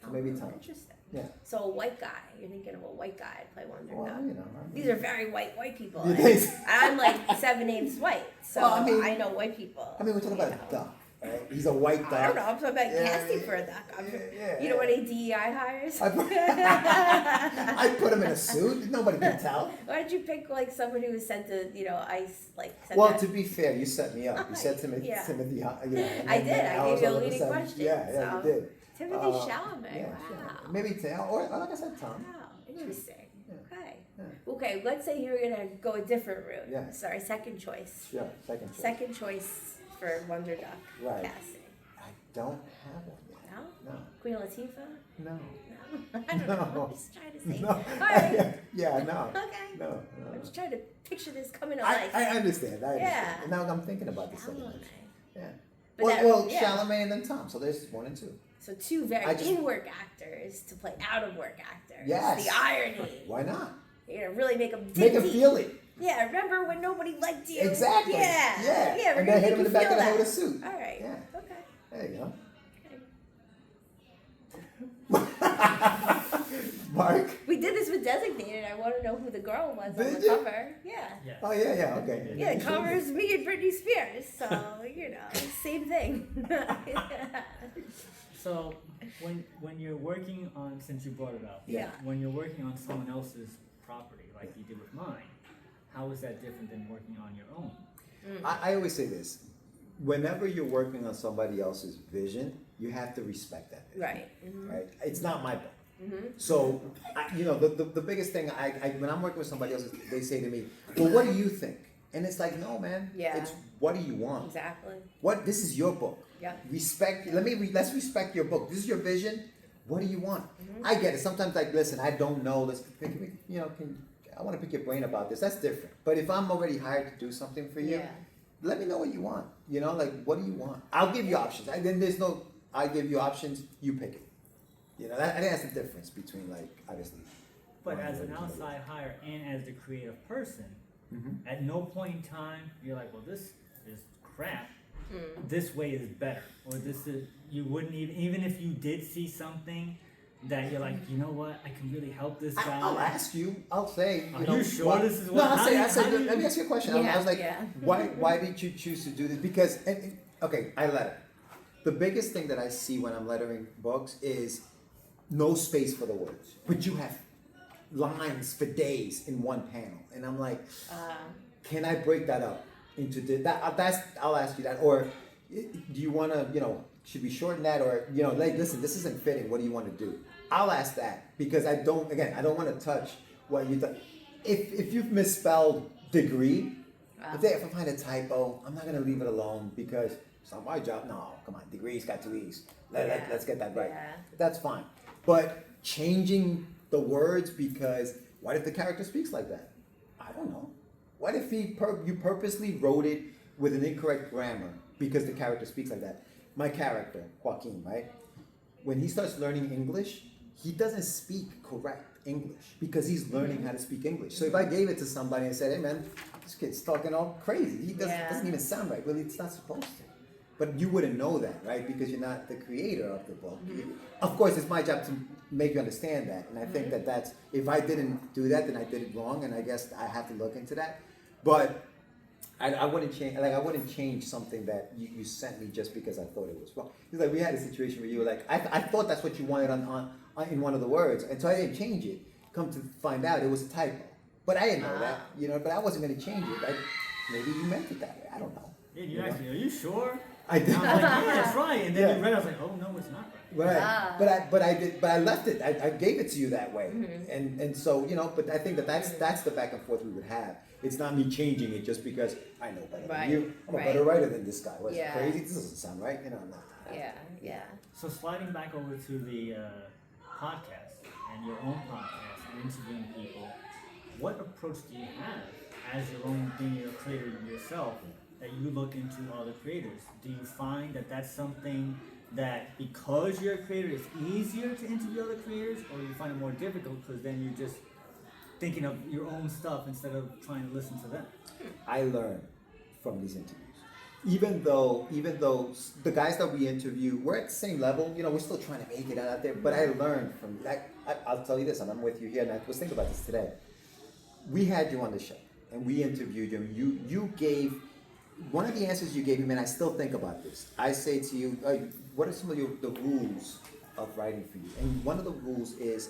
So maybe Tom. Interesting. Yeah. So a white guy. You're thinking of a white guy to play Wonder Well, Duck. you know. I mean, These are very white people. You And think? I'm like 7/8 white, so Well, I mean- I know white people. I mean, we're talking you about know. a duck, right? He's a white duck. I don't know. I'm talking about Yeah, casting yeah, for a duck. yeah, You know what a DEI hires? I put him in a suit. Nobody can tell. Why did you pick like somebody who was sent to ICE sent Well, that- to be fair, you set me up. You said Timothy. Yeah. Timothy. And I did. then I was gave you a all of leading sudden- question, Yeah, so. you did. Timothy Chalamet. Yeah, Wow. sure. Maybe Tim, or like I said, Tom. Wow, interesting. Yeah. Okay. Yeah. Okay, let's say you were gonna go a different route. Yeah. Sorry, second choice. Sure, second choice. Second choice for Wonder Duck Right. casting. I don't have one yet. No? No. Queen Latifah? No. No. I don't know. No. I'm just trying to say. No. All right. Yeah, no. Okay. No. I'm just trying to picture this coming to I life. understand. I understand. Yeah. And now I'm thinking about this. Second Chalamet. choice. Yeah. But Well, that- yeah. Chalamet and then Tom. So there's 1 and 2. So two very I just- in-work actors to play out-of-work actors. Yes. The irony. Why not? You're gonna really make them dig Make him deep. feel it. Yeah, remember when nobody liked you? Exactly. Yeah. Yeah. Yeah, we're And gonna then hit make him in you the back feel of the that. head with a suit. All right. Yeah. Okay. There you go. Okay. Mark? We did this with Designated. I want to know who the girl was on Did the you? cover. Yeah. Yeah. Oh, yeah, okay. Yeah, the cover is me and Britney Spears. So, same thing. So when you're working on, since you brought it up, Yeah. when you're working on someone else's property, like you did with mine, how is that different than working on your own? I always say this. Whenever you're working on somebody else's vision, you have to respect that vision. Right. Mm-hmm. Right? It's not my book. Mm-hmm. So, the biggest thing, when I'm working with somebody else, they say to me, well, what do you think? And it's like, no, man. Yeah. It's what do you want? Exactly. This is your book. Yeah. Respect, let's respect your book. This is your vision. What do you want? Mm-hmm. I get it. Sometimes like, listen, I don't know. I want to pick your brain about this. That's different. But if I'm already hired to do something for you, Yeah. let me know what you want. What do you want? I'll give you options. I give you options, you pick it. I think that's the difference between obviously. But one as an and outside hire and as the creative person, Mhm. at no point in time you're like, well, this is crap. This way is better, or this is you wouldn't even if you did see something that you're like, you know what, I can really help this guy. I'll ask you. I'll say. Are you sure this is No, what? I'll say. how do you- Let me ask you a question. I was like, Yeah. why did you choose to do this? Because okay, I letter. The biggest thing that I see when I'm lettering books is no space for the words, but you have lines for days in one panel, and I'm like, can I break that up into I'll ask you that, or do you want to, should we shorten that, or listen, this isn't fitting. What do you want to do? I'll ask that because I don't want to touch what you thought. If you've misspelled degree, if I find a typo, I'm not gonna leave it alone because it's not my job. No, come on, degree's got 2 E's. Let's get that right. Yeah. That's fine. But changing the words because what if the character speaks like that? I don't know. What if you purposely wrote it with an incorrect grammar because the character speaks like that? My character, Joaquin, right? When he starts learning English, he doesn't speak correct English because he's learning how to speak English. So if I gave it to somebody and said, hey man, this kid's talking all crazy. He doesn't even sound right. Well, it's not supposed to. But you wouldn't know that, right? Because you're not the creator of the book. Of course, it's my job to make you understand that. And I think that's, if I didn't do that, then I did it wrong. And I guess I have to look into that. But I wouldn't change, I wouldn't change something that you sent me just because I thought it was wrong. It's like we had a situation where you were like, I thought that's what you wanted on in one of the words. And so I didn't change it. Come to find out it was a typo. But I didn't know that, but I wasn't going to change it. Maybe you meant it that way. I don't know. Yeah, you asked me, are you sure? I did. And I was like, yeah, that's right. And then Yeah. you read it, I was like, oh no, it's not right. Right, Ah. but I left it. I gave it to you that way, and so But I think that's the back and forth we would have. It's not me changing it just because I know better Right, than you. I'm a right. better writer than this guy. What's Yeah. crazy? This doesn't sound right. I'm not. Yeah. So sliding back over to the podcast and your own podcast and interviewing people, what approach do you have as your own being a creator yourself that you look into other creators? Do you find that that's something that because you're a creator it's easier to interview other creators, or you find it more difficult because then you're just thinking of your own stuff instead of trying to listen to them? I learn from these interviews. Even though the guys that we interview, we're at the same level, we're still trying to make it out there, but I learned from, I'll tell you this, and I'm with you here, and I was thinking about this today. We had you on the show, and we interviewed you, you gave, one of the answers you gave me, man, I still think about this. I say to you, what are some of the rules of writing for you? And one of the rules is,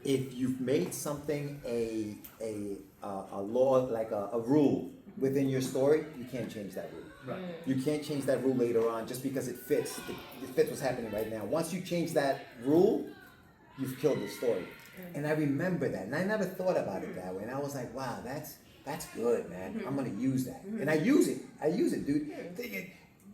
if you've made something a law, like a rule within your story, you can't change that rule. Right. You can't change that rule later on just because it fits. It fits what's happening right now. Once you change that rule, you've killed the story. And I remember that, and I never thought about it that way. And I was like, wow, that's good, man. I'm gonna use that, and I use it, dude.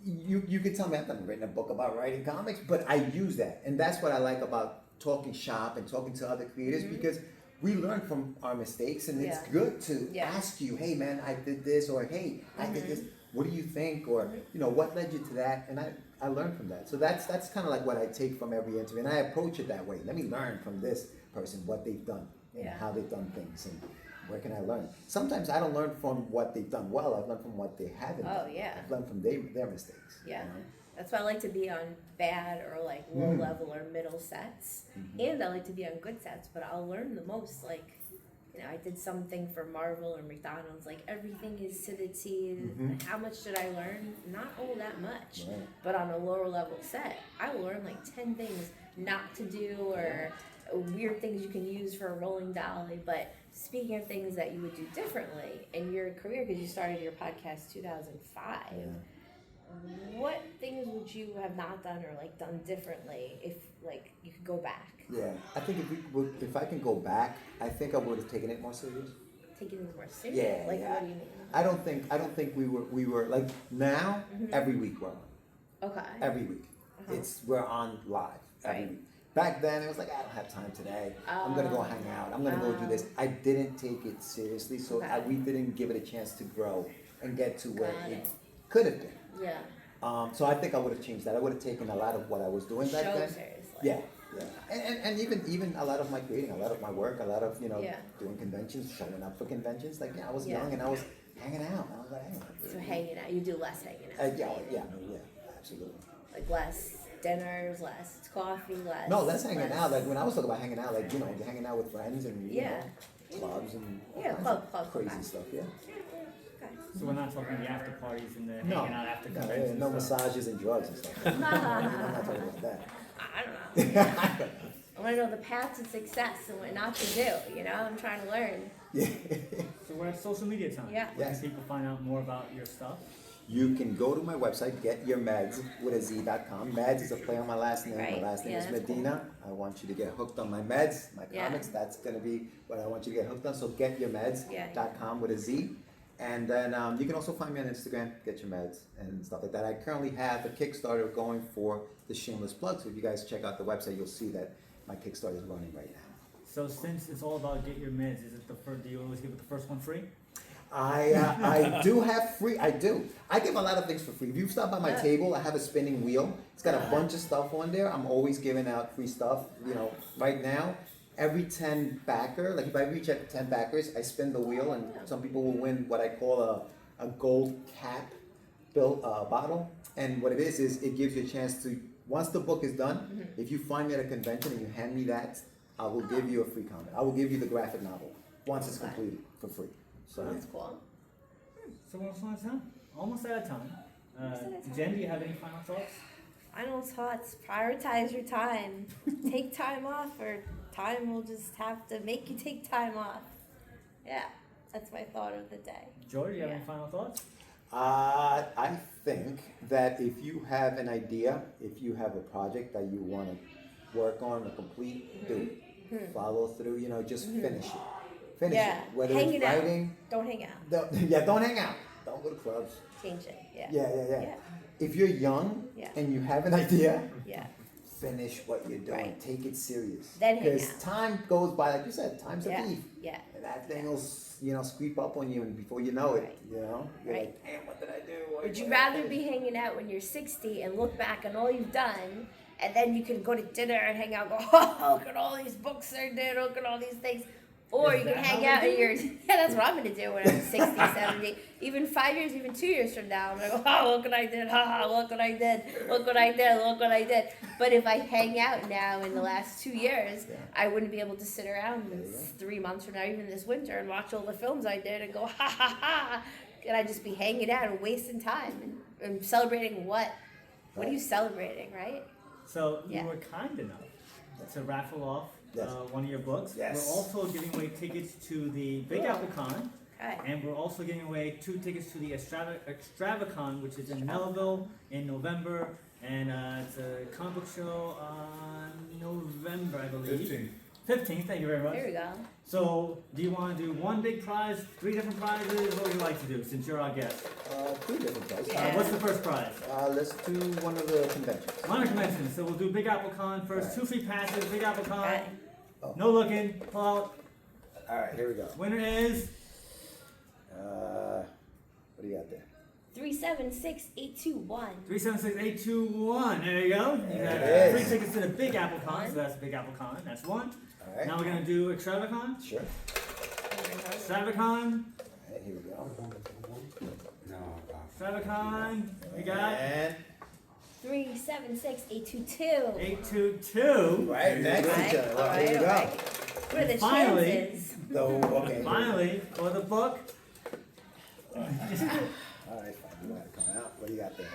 You could tell me I've never written a book about writing comics, but I use that, and that's what I like about talking shop and talking to other creators, because we learn from our mistakes, and it's good to ask you, hey man, I did this, or hey, I did this. What do you think, or what led you to that? And I learned from that. So that's kind of like what I take from every interview, and I approach it that way. Let me learn from this person what they've done and how they've done things, and where can I learn? Sometimes I don't learn from what they've done well. I've learned from what they haven't done. Oh, yeah. I've learned from their mistakes. Yeah. That's why I like to be on bad or like low level or middle sets. And I like to be on good sets, but I'll learn the most. Like, I did something for Marvel or McDonald's, like everything is to the T. How much did I learn? Not all that much. Right. But on a lower level set, I will learn like 10 things not to do, or weird things you can use for a rolling dolly. But speaking of things that you would do differently in your career, because you started your podcast 2005, what things would you have not done or like done differently if like you could go back? Yeah, I think if I can go back, I think I would have taken it more serious. Taking it more serious? Yeah, Like yeah. what do you mean? I don't think we were like now. Every week we're on. Okay. Every week, we're on live every Right. week. Back then it was like, I don't have time today. I'm gonna go hang out. I'm gonna go do this. I didn't take it seriously, so Okay. we didn't give it a chance to grow and get to where Got it it. could have been. Yeah. So I think I would have changed that. I would have taken a lot of what I was doing back Show then. seriously. Yeah, and even a lot of my creating, a lot of my work, a lot of Yeah. doing conventions, showing up for conventions. Like I was Yeah. young and I was hanging out. I was like, hey, So hanging out, you do less hanging out. yeah, absolutely. Like less dinners, less coffee, less. No, that's hanging out. Like when I was talking about hanging out, like hanging out with friends and Yeah. clubs and all Yeah, kinds club, of crazy okay. stuff. Yeah. Okay. So we're not talking the after parties and the No, hanging out after no, conventions. no stuff. massages and drugs and stuff. I'm not talking about that. I don't know. I want to know the path to success and what not to do. I'm trying to learn. Yeah. So we're at social media time. Yeah. Where Yes. can people find out more about your stuff? You can go to my website, getyourmeds.com. Meds is a play on my last name. Right. My last name Yeah, is that's Medina. I want you to get hooked on my meds, my Yeah. comics. That's going to be what I want you to get hooked on. So getyourmeds.com with a Z. And then you can also find me on Instagram, Get Your Meds, and stuff like that. I currently have a Kickstarter going for the Shameless Plug. So if you guys check out the website, you'll see that my Kickstarter is running right now. So since it's all about get your meds, is it the first? Do you always give it the first one free? I do have free. I do. I give a lot of things for free. If you stop by my table, I have a spinning wheel. It's got a bunch of stuff on there. I'm always giving out free stuff. Right now, every 10 backer, like if I reach at 10 backers, I spin the wheel, and some people will win what I call a gold cap bottle. And what it is it gives you a chance to, once the book is done, if you find me at a convention and you hand me that, I will give you a free comic. I will give you the graphic novel once it's completed for free. So That's cool. So we're almost out of time. Almost out of time. Almost out of time. Jen, do you have any final thoughts? Final thoughts: prioritize your time. Take time off, or time will just have to make you take time off. Yeah, that's my thought of the day. Jorge, do you have Yeah. any final thoughts? I think that if you have an idea, if you have a project that you want to work on or complete, do it. Follow through, just finish it. Finish Yeah. it. Whether Hang it's it out. writing. Don't hang out. Don't hang out. Don't go to clubs. Change it. Yeah. Yeah. If you're young Yeah. and you have an idea, Yeah. finish what you're doing. Right. Take it serious. Then hang Because out. time goes by, like you said, time's a Yeah. thief. Yeah. And that thing will, sweep up on you, and before you know it, Right. you're Right. like, damn, what did I do? Would you rather be hanging out when you're 60 and look back on all you've done, and then you can go to dinner and hang out, and go, oh, look at all these books I did, look at all these things. Or Is you can that hang how out we and do you're, yeah, that's what I'm going to do when I'm 60, 70, even 5 years, even 2 years from now. I'm going to go, oh, look what I did, look what I did, look what I did, look what I did. But if I hang out now in the last 2 years, I wouldn't be able to sit around 3 months from now, even this winter, and watch all the films I did and go, ha. And I'd just be hanging out and wasting time and celebrating what? What are you celebrating, right? So you Yeah. were kind enough to raffle off Yes. one of your books. Yes. We're also giving away tickets to the Big Apple Con, Okay. and we're also giving away 2 tickets to the Extravacon, which is in Melville in November, and it's a comic book show on November, I believe. 15th, thank you very much. There we go. So, do you want to do one big prize, 3 different prizes? What would you like to do since you're our guest? 2 different prices. Yeah. What's the first prize? Let's do one of the conventions. Minor convention. So we'll do Big Apple Con first. 2 free passes, Big Apple Con. Okay. No looking. Pull out. All right, here we go. Winner is What do you got there? 376821. 376821. There you go. You There got it free is. tickets to the Big Apple Con. So that's Big Apple Con. That's 1. All right. Now we're gonna do Extravacon. Sure. Extravacon. All right, here we go. No, Extravacon. We got And 376822. 822. right next to each other. Well, here we go. What are the Finally. chances? So, okay. Finally, for the book. All right, fine. You want to come out? What do you got there?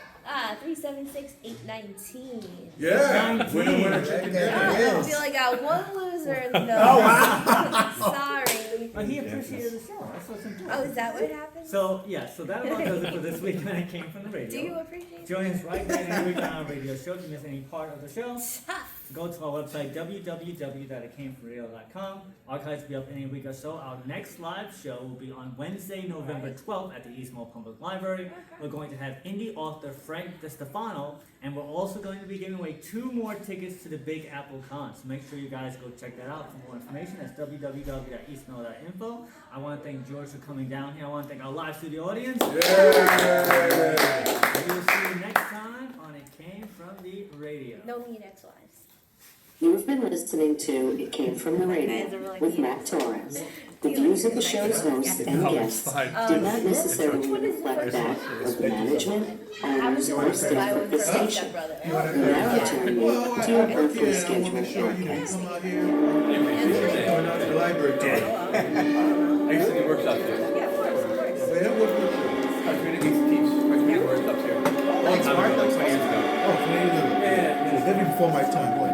376819. Yeah. 19. Winner, chicken Okay. I dinner. feel like I got one loser in the. Oh, wow. Sorry. But he appreciated the show. That's what's important. Oh, is that what happened? So, yeah, so that about does it for this week, and it came from the radio. Do you appreciate Join us right there every week on our radio show. If you miss any part of the show, Tough. go to our website, www.itcamefomradio.com. Archives will be up any week or so. Our next live show will be on Wednesday, November 12th at the Eastmore Public Library. We're going to have indie author Frank DeStefano, and we're also going to be giving away 2 more tickets to the Big Apple Con. So make sure you guys go check that out for more information. That's www.eastmore.info. I want to thank George for coming down here. I want to thank our live studio audience. Yeah. We will see you next time on It Came From the Radio. No mean ex-wives. You've been listening to It Came From the Radio with Matt Torres. The views of the show's host and guests do not necessarily reflect that of the management, owners, or staff of the station. We now return you to your monthly scheduled broadcast. Come out here. Going out to the library. I used to do workshops there. Yeah, of course. So yeah, what? I was reading these teach. I was doing workshops here. Thanks, Mark. Like 20 years ago. Oh, Canadian. Yeah. Living before my time, boy. Yeah.